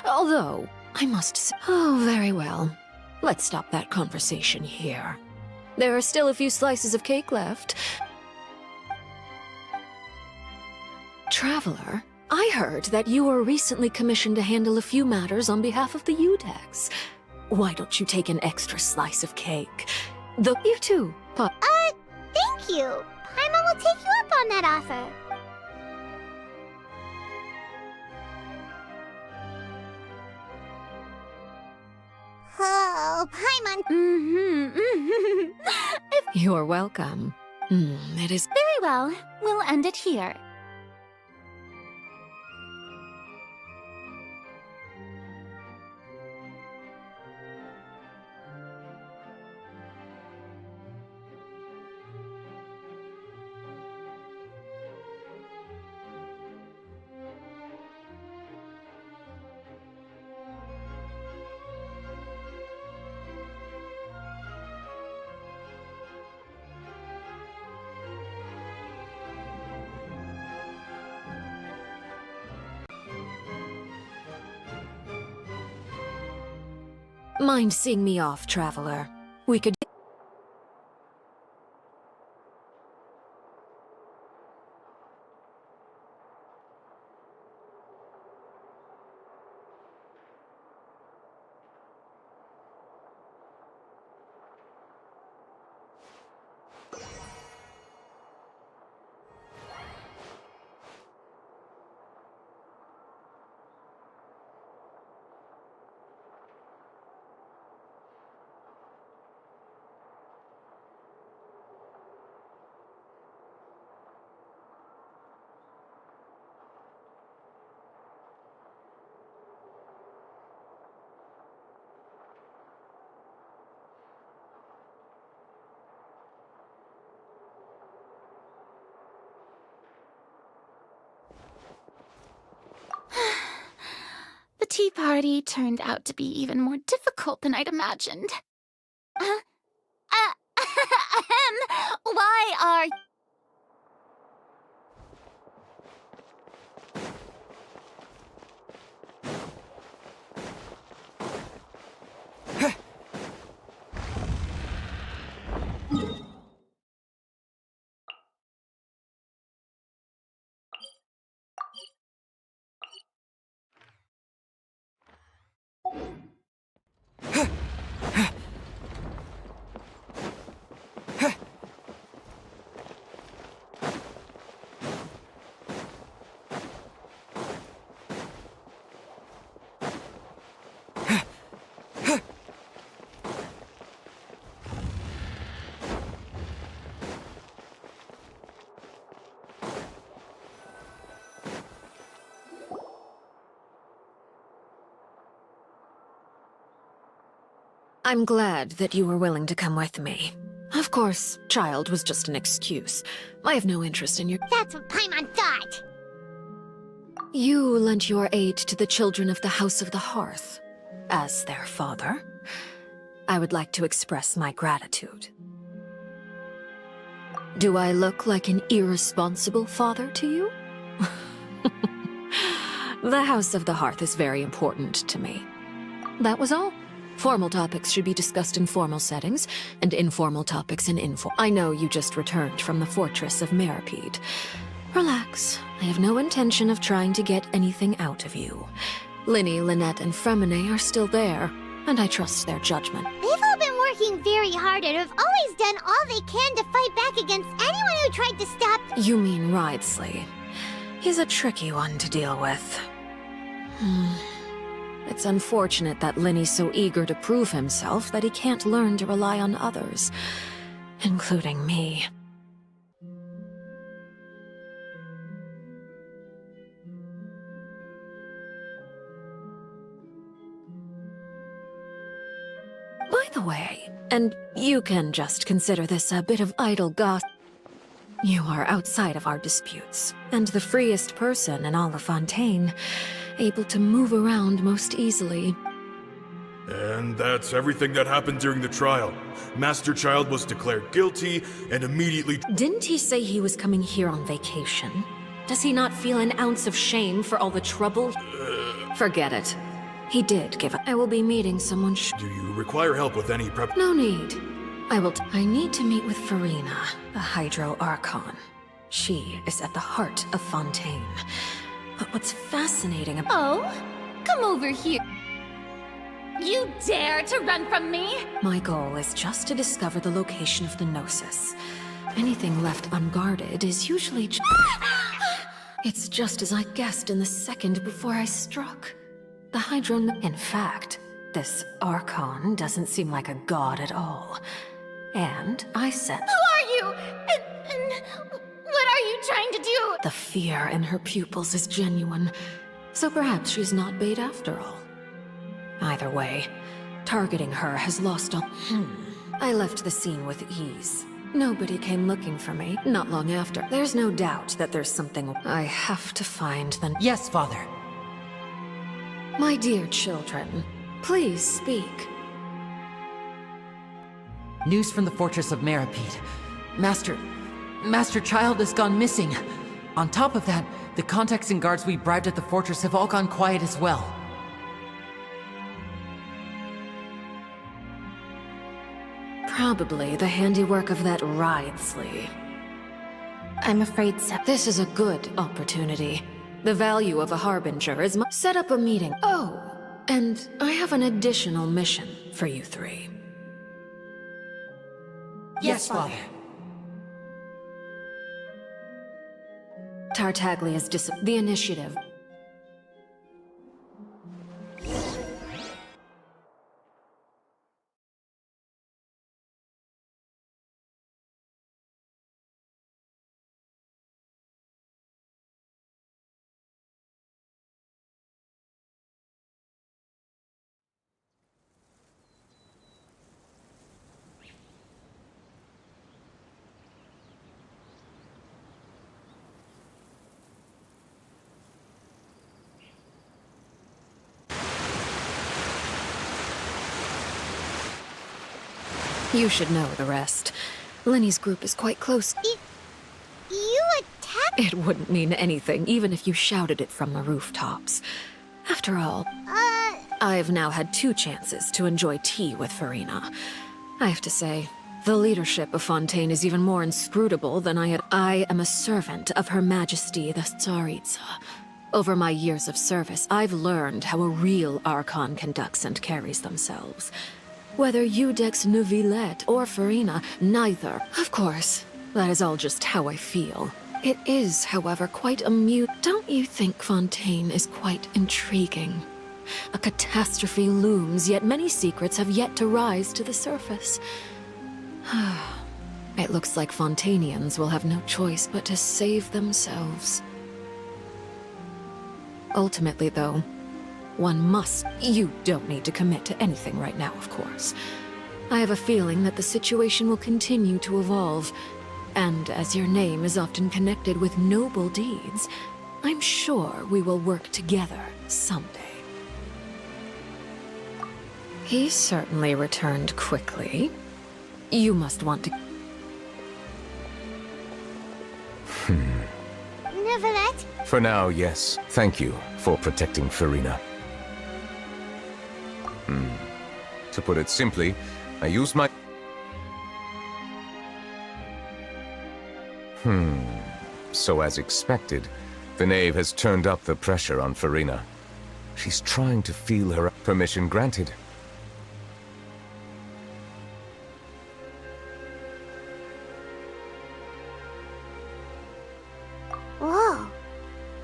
Although, I must say... Oh, very well. Let's stop that conversation here. There are still a few slices of cake left. Traveler, I heard that you were recently commissioned to handle a few matters on behalf of the Udex. Why don't you take an extra slice of cake? You too, Pop. Thank you. Paimon will take you up on that offer. Oh, Paimon. You're welcome. It is... Very well. We'll end it here. Mind seeing me off, Traveler? We could... The tea party turned out to be even more difficult than I'd imagined. Why are... I'm glad that you were willing to come with me. Of course, child was just an excuse. I have no interest in your— That's what Paimon thought. You lent your aid to the children of the House of the Hearth. As their father, I would like to express my gratitude. Do I look like an irresponsible father to you? The House of the Hearth is very important to me. That was all. Formal topics should be discussed in formal settings, and informal topics in informal. I know you just returned from the fortress of Meripede. Relax. I have no intention of trying to get anything out of you. Linny, Lynette, and Fremine are still there, and I trust their judgment. They've all been working very hard and have always done all they can to fight back against anyone who tried to stop— You mean Ridesley. He's a tricky one to deal with. It's unfortunate that Linny's so eager to prove himself that he can't learn to rely on others, including me. By the way, and you can just consider this a bit of idle gossip, you are outside of our disputes, and the freest person in all of Fontaine, able to move around most easily. And that's everything that happened during the trial. Master Child was declared guilty and immediately— Didn't he say he was coming here on vacation? Does he not feel an ounce of shame for all the trouble? Forget it. He did give up. I will be meeting someone Do you require help with any prep— No need. I need to meet with Farina, the Hydro Archon. She is at the heart of Fontaine. But what's fascinating about— Oh, come over here. You dare to run from me? My goal is just to discover the location of the Gnosis. Anything left unguarded is usually It's just as I guessed in the second before I struck. The Hydro— In fact, this Archon doesn't seem like a god at all. And I said— Who are you? And what are you trying to do? The fear in her pupils is genuine, so perhaps she's not bait after all. Either way, targeting her has lost all— I left the scene with ease. Nobody came looking for me, not long after. There's no doubt that there's something— I have to find the— Yes, Father. My dear children, please speak. News from the Fortress of Meripede. Master Child has gone missing. On top of that, the contacts and guards we bribed at the fortress have all gone quiet as well. Probably the handiwork of that Ridesley. I'm afraid so. This is a good opportunity. The value of a harbinger is set up a meeting. Oh, and I have an additional mission for you three. Yes, Father. Tartaglia's the initiative. You should know the rest. Lenny's group is quite close. You attacked— It wouldn't mean anything, even if you shouted it from the rooftops. After all, I've now had 2 chances to enjoy tea with Farina. I have to say, the leadership of Fontaine is even more inscrutable than I had. I am a servant of Her Majesty the Tsaritsa. Over my years of service, I've learned how a real Archon conducts and carries themselves. Whether Eudex Neuvillette or Farina, neither. Of course, that is all just how I feel. It is, however, quite Don't you think Fontaine is quite intriguing? A catastrophe looms, yet many secrets have yet to rise to the surface. It looks like Fontainians will have no choice but to save themselves. Ultimately, though, one must— You don't need to commit to anything right now, of course. I have a feeling that the situation will continue to evolve. And as your name is often connected with noble deeds, I'm sure we will work together someday. He certainly returned quickly. You must want to... Neuvillette? For now, yes. Thank you for protecting Farina. To put it simply, I used my... So as expected, the knave has turned up the pressure on Farina. She's trying to feel her permission granted. Whoa.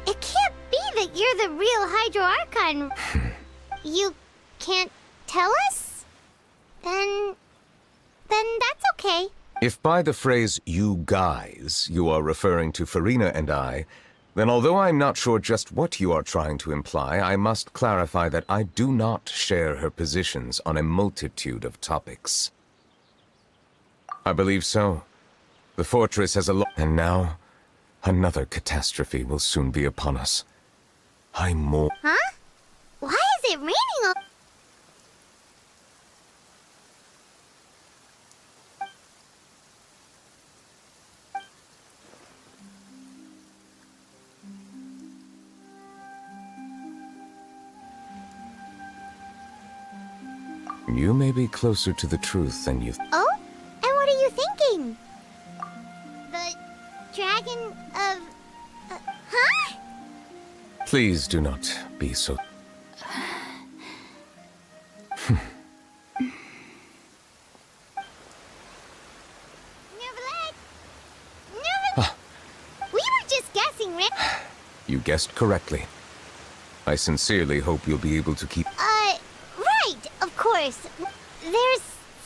It can't be that you're the real Hydro Archon. You can't tell us? Then that's okay. If by the phrase, you guys, you are referring to Farina and I, then although I'm not sure just what you are trying to imply, I must clarify that I do not share her positions on a multitude of topics. I believe so. The fortress has a lot, and now, another catastrophe will soon be upon us. Huh? Why is it raining all... You may be closer to the truth than you... Oh? And what are you thinking? The dragon of... huh? Please do not be so... Neuvillette! Neuvillette! We were just guessing, Rick. You guessed correctly. I sincerely hope you'll be able to keep... Right, of course. There's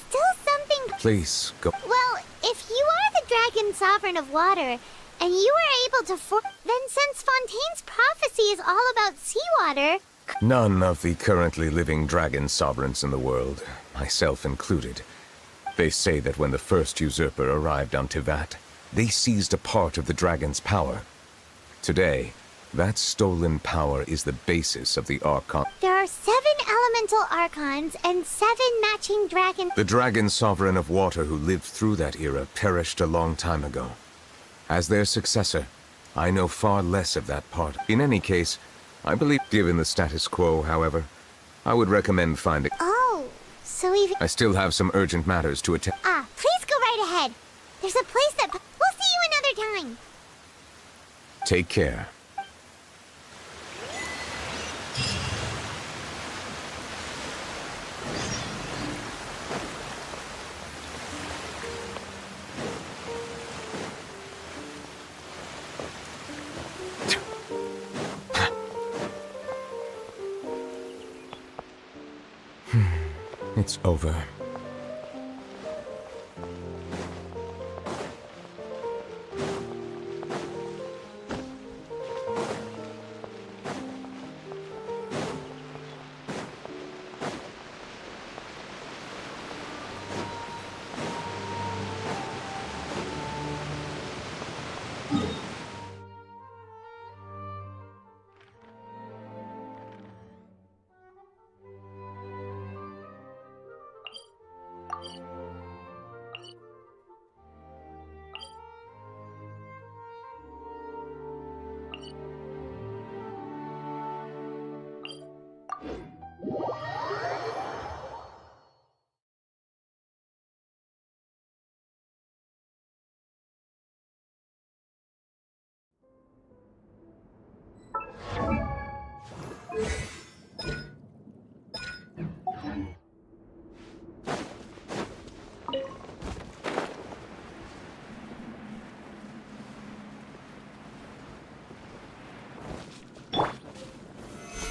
still something... Please, go... Well, if you are the Dragon Sovereign of Water, and you were able to then since Fontaine's prophecy is all about seawater... None of the currently living dragon sovereigns in the world, myself included. They say that when the first usurper arrived on Tivat, they seized a part of the dragon's power. Today, that stolen power is the basis of the Archon. There are 7 elemental Archons and 7 matching dragons. The dragon sovereign of water who lived through that era perished a long time ago. As their successor, I know far less of that part. In any case, I believe, given the status quo, however, I would recommend finding... Oh, so even... I still have some urgent matters to attend. Please go right ahead. There's a place that... We'll see you another time. Take care. It's over.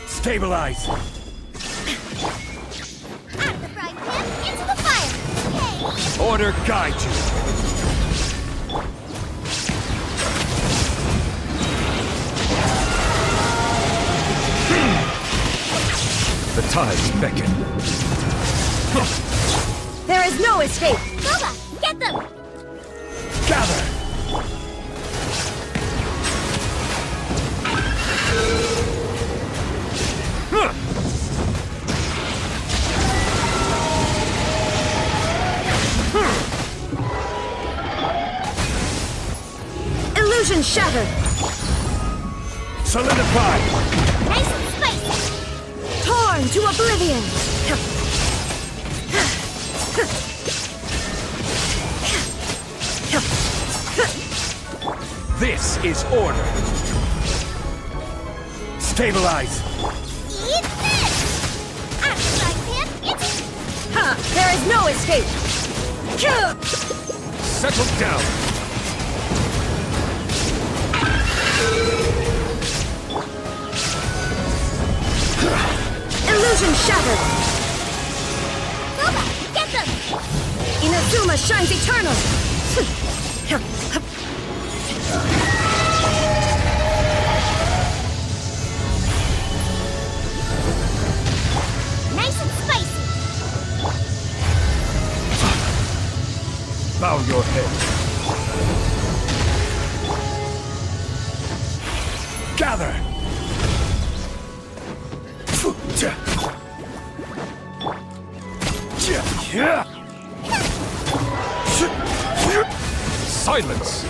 Stabilize! Out of the frying pan, into the fire! Okay. Order guide you! The tides beckon. There is no escape! Boba, get them! Gather! Illusion shattered! Solidify! Nice and spicy! Torn to oblivion! This is order! Stabilize! Eat this! It's... Ha! There is no escape! Settle down! Illusion shattered! Boba, get them! Inazuma shines eternal! Nice and spicy! Bow your head. Gather! Silence!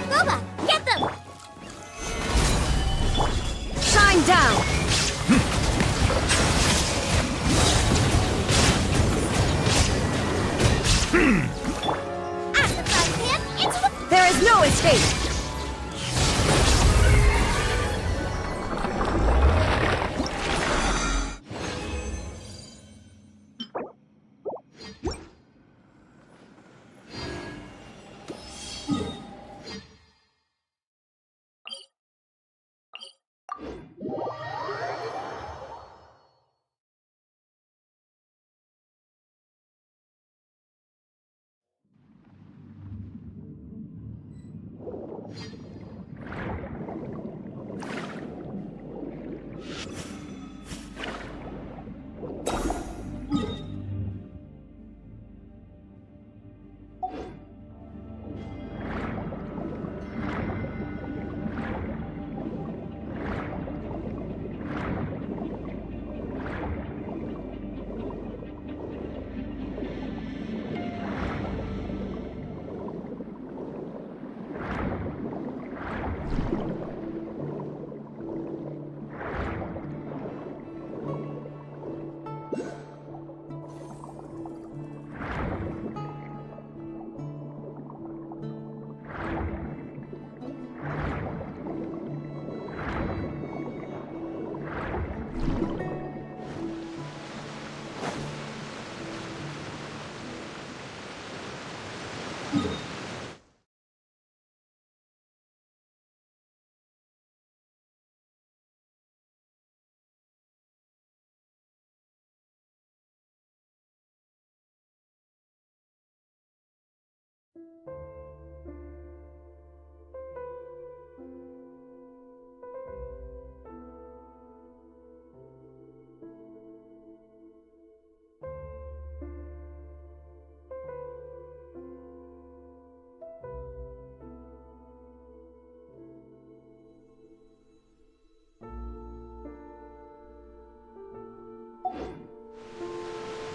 Boba, get them! Shine down! There is no escape!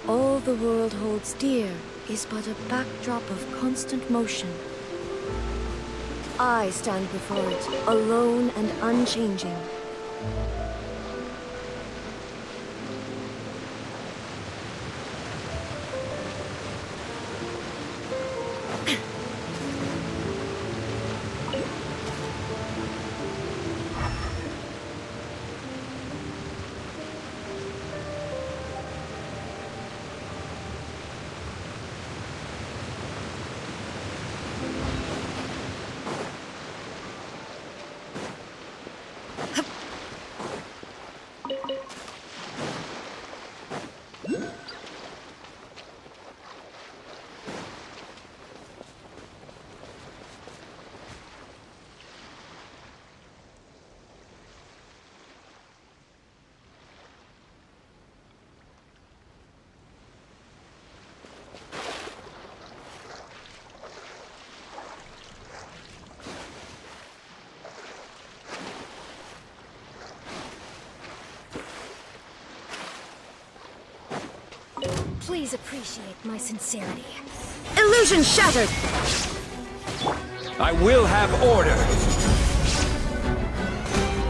All the world holds dear is but a backdrop of constant motion. I stand before it, alone and unchanging. Please appreciate my sincerity. Illusion shattered! I will have order!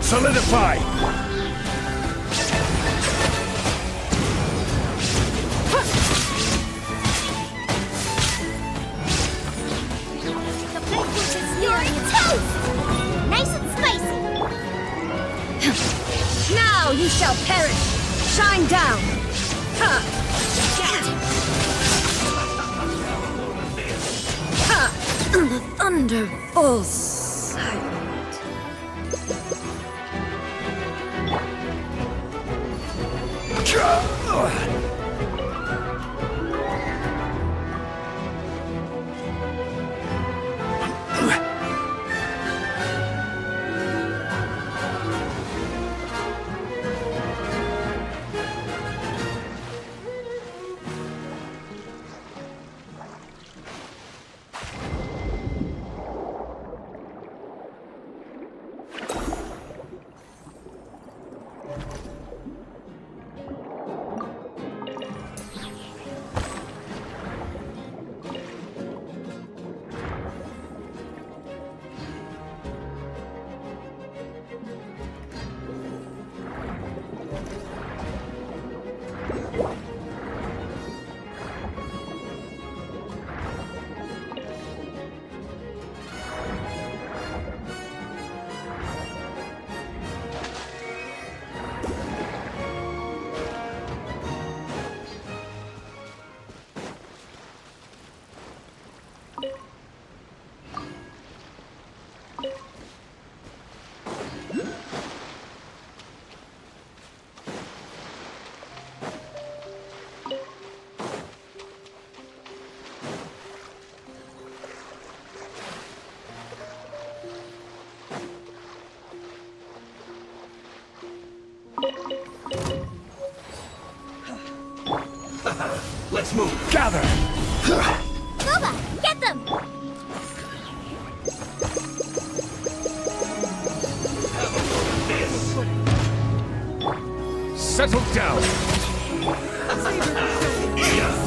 Solidify! The banquet is nearing its toast! Nice and spicy! Now you shall perish! Shine down! Ha! The thunder falls silent. Let's move. Gather! Boba, get them! Settle down!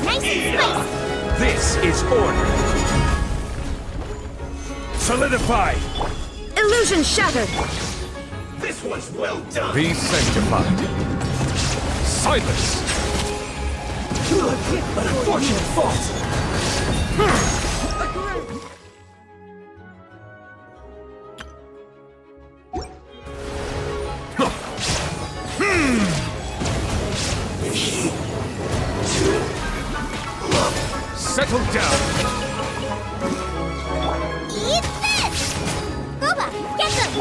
Nice and spicy! This is order! Solidify! Illusion shattered! This was well done! Be sanctified! Silence! An unfortunate fault! Settle down! Eat this! Boba, get them!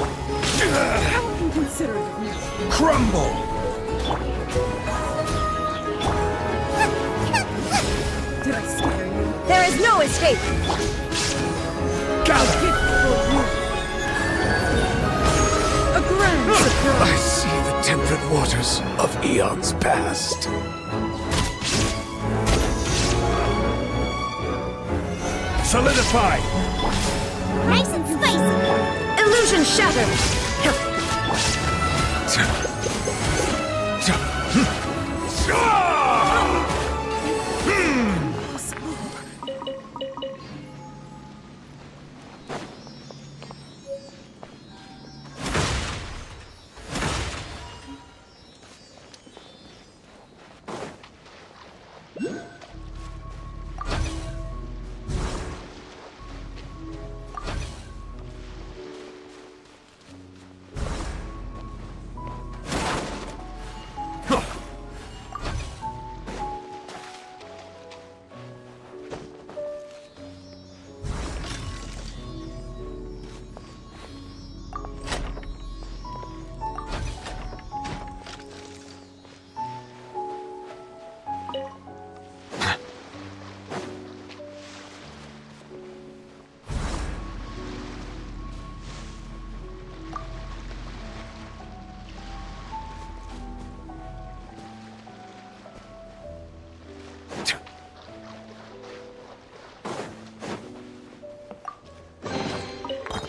How inconsiderate of me. Crumble! Did I scare you? There is no escape! Gather! A grand surprise! I see the temperate waters of eons past. Solidify! Nice and spicy! Illusion shattered!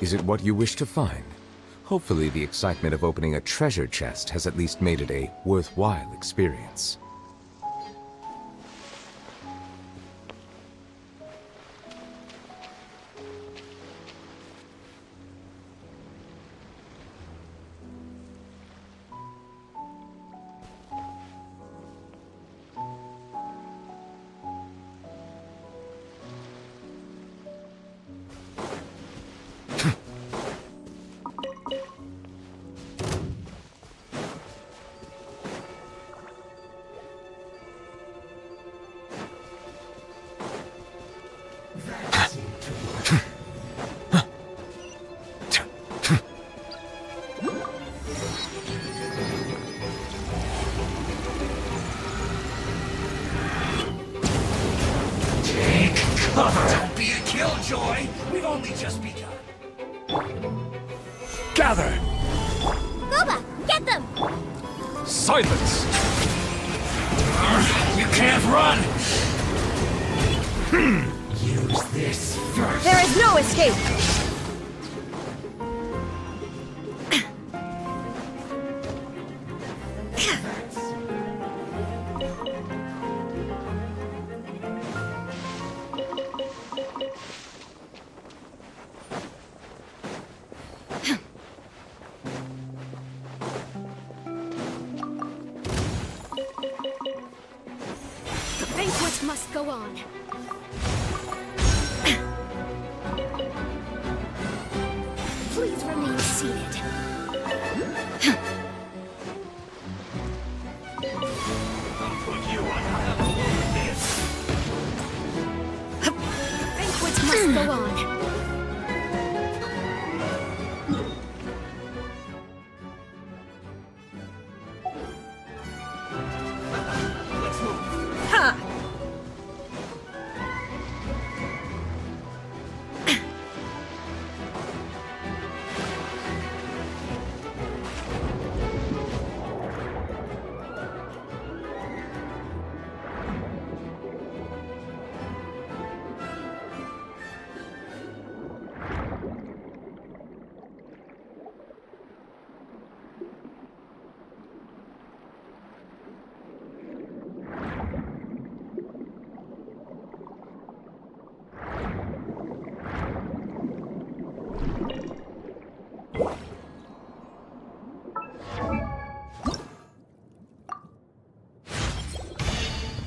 Is it what you wish to find? Hopefully the excitement of opening a treasure chest has at least made it a worthwhile experience. Don't be a killjoy. We've only just begun. Gather! Boba, get them! Silence! You can't run! Use this first. There is no escape! The banquet must go on. Please remain seated. The banquet must go on.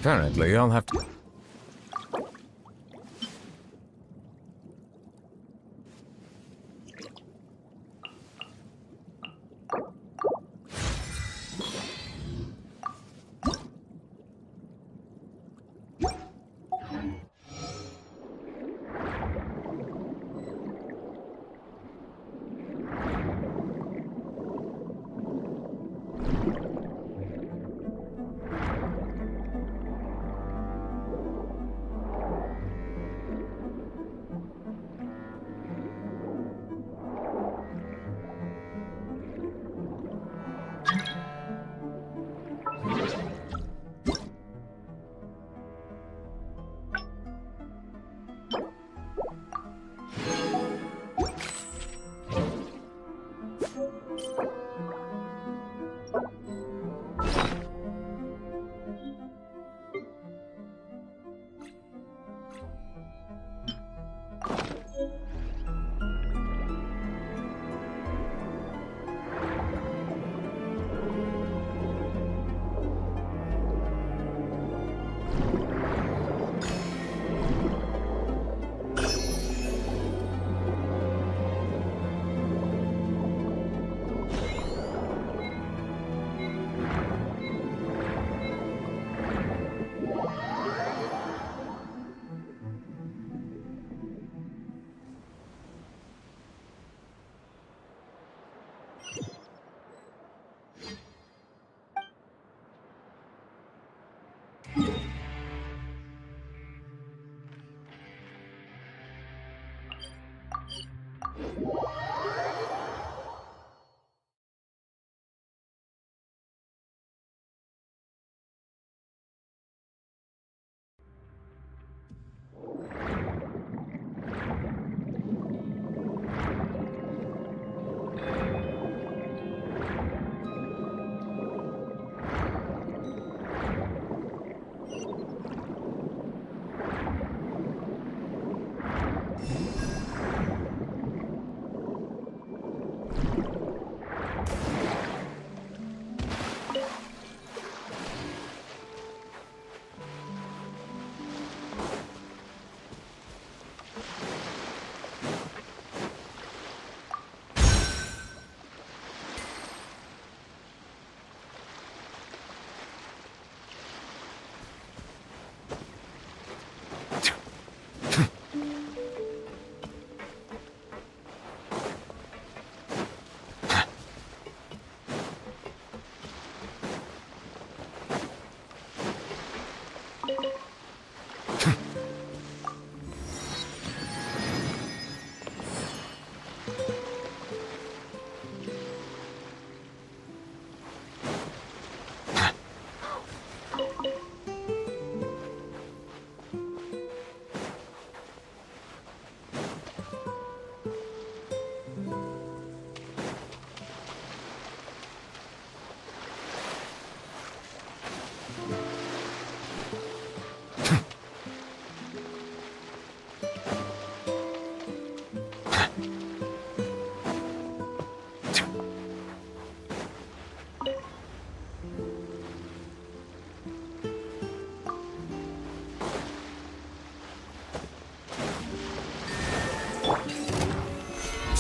Apparently, I'll have to...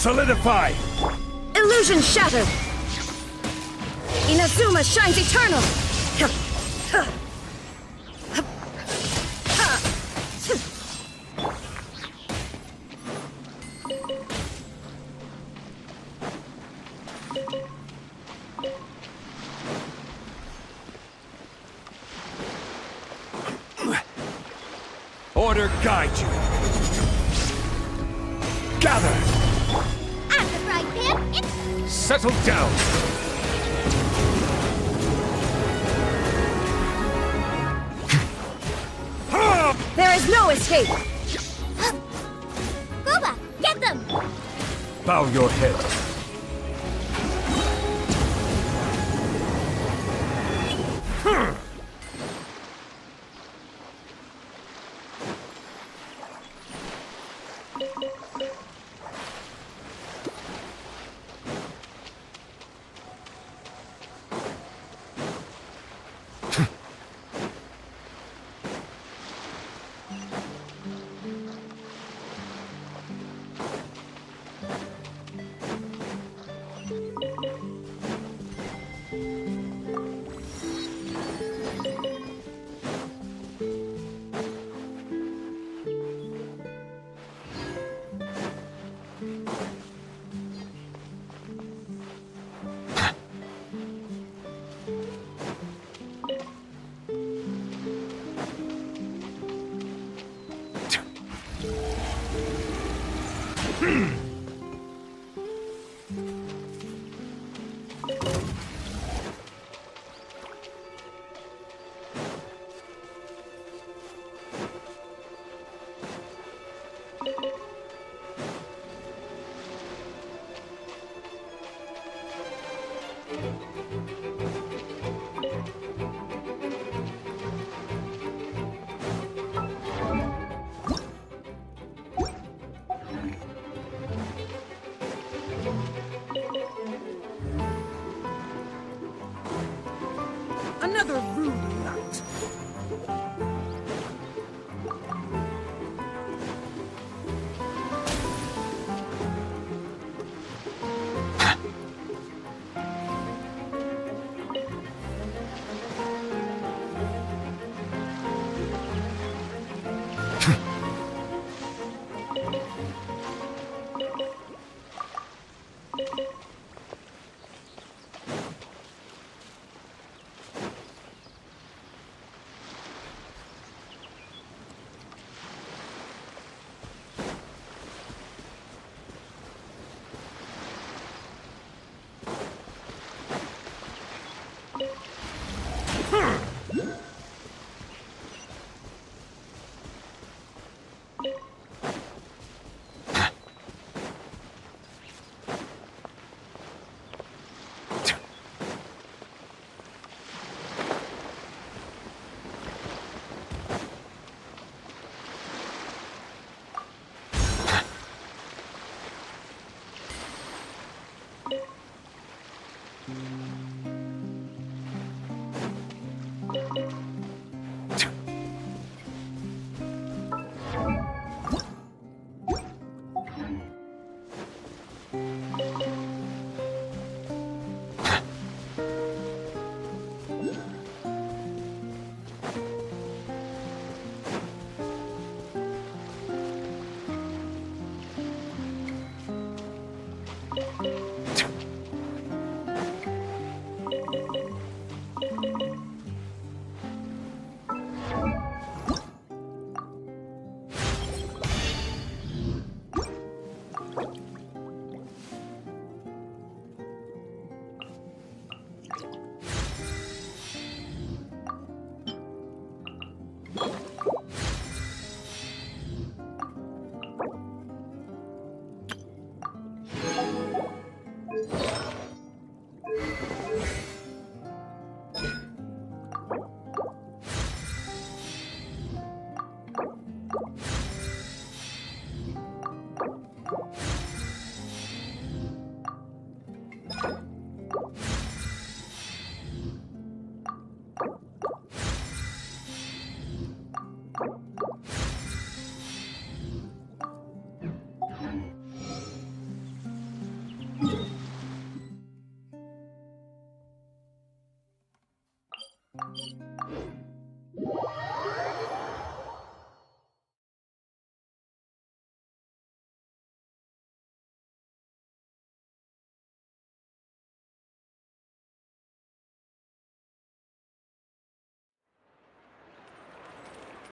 Solidify! Illusion shattered! Inazuma shines eternal! Order guide you. Gather! I'm the frying pan. It's Settle down! There is no escape! Gooba, get them! Bow your head. Another rude night.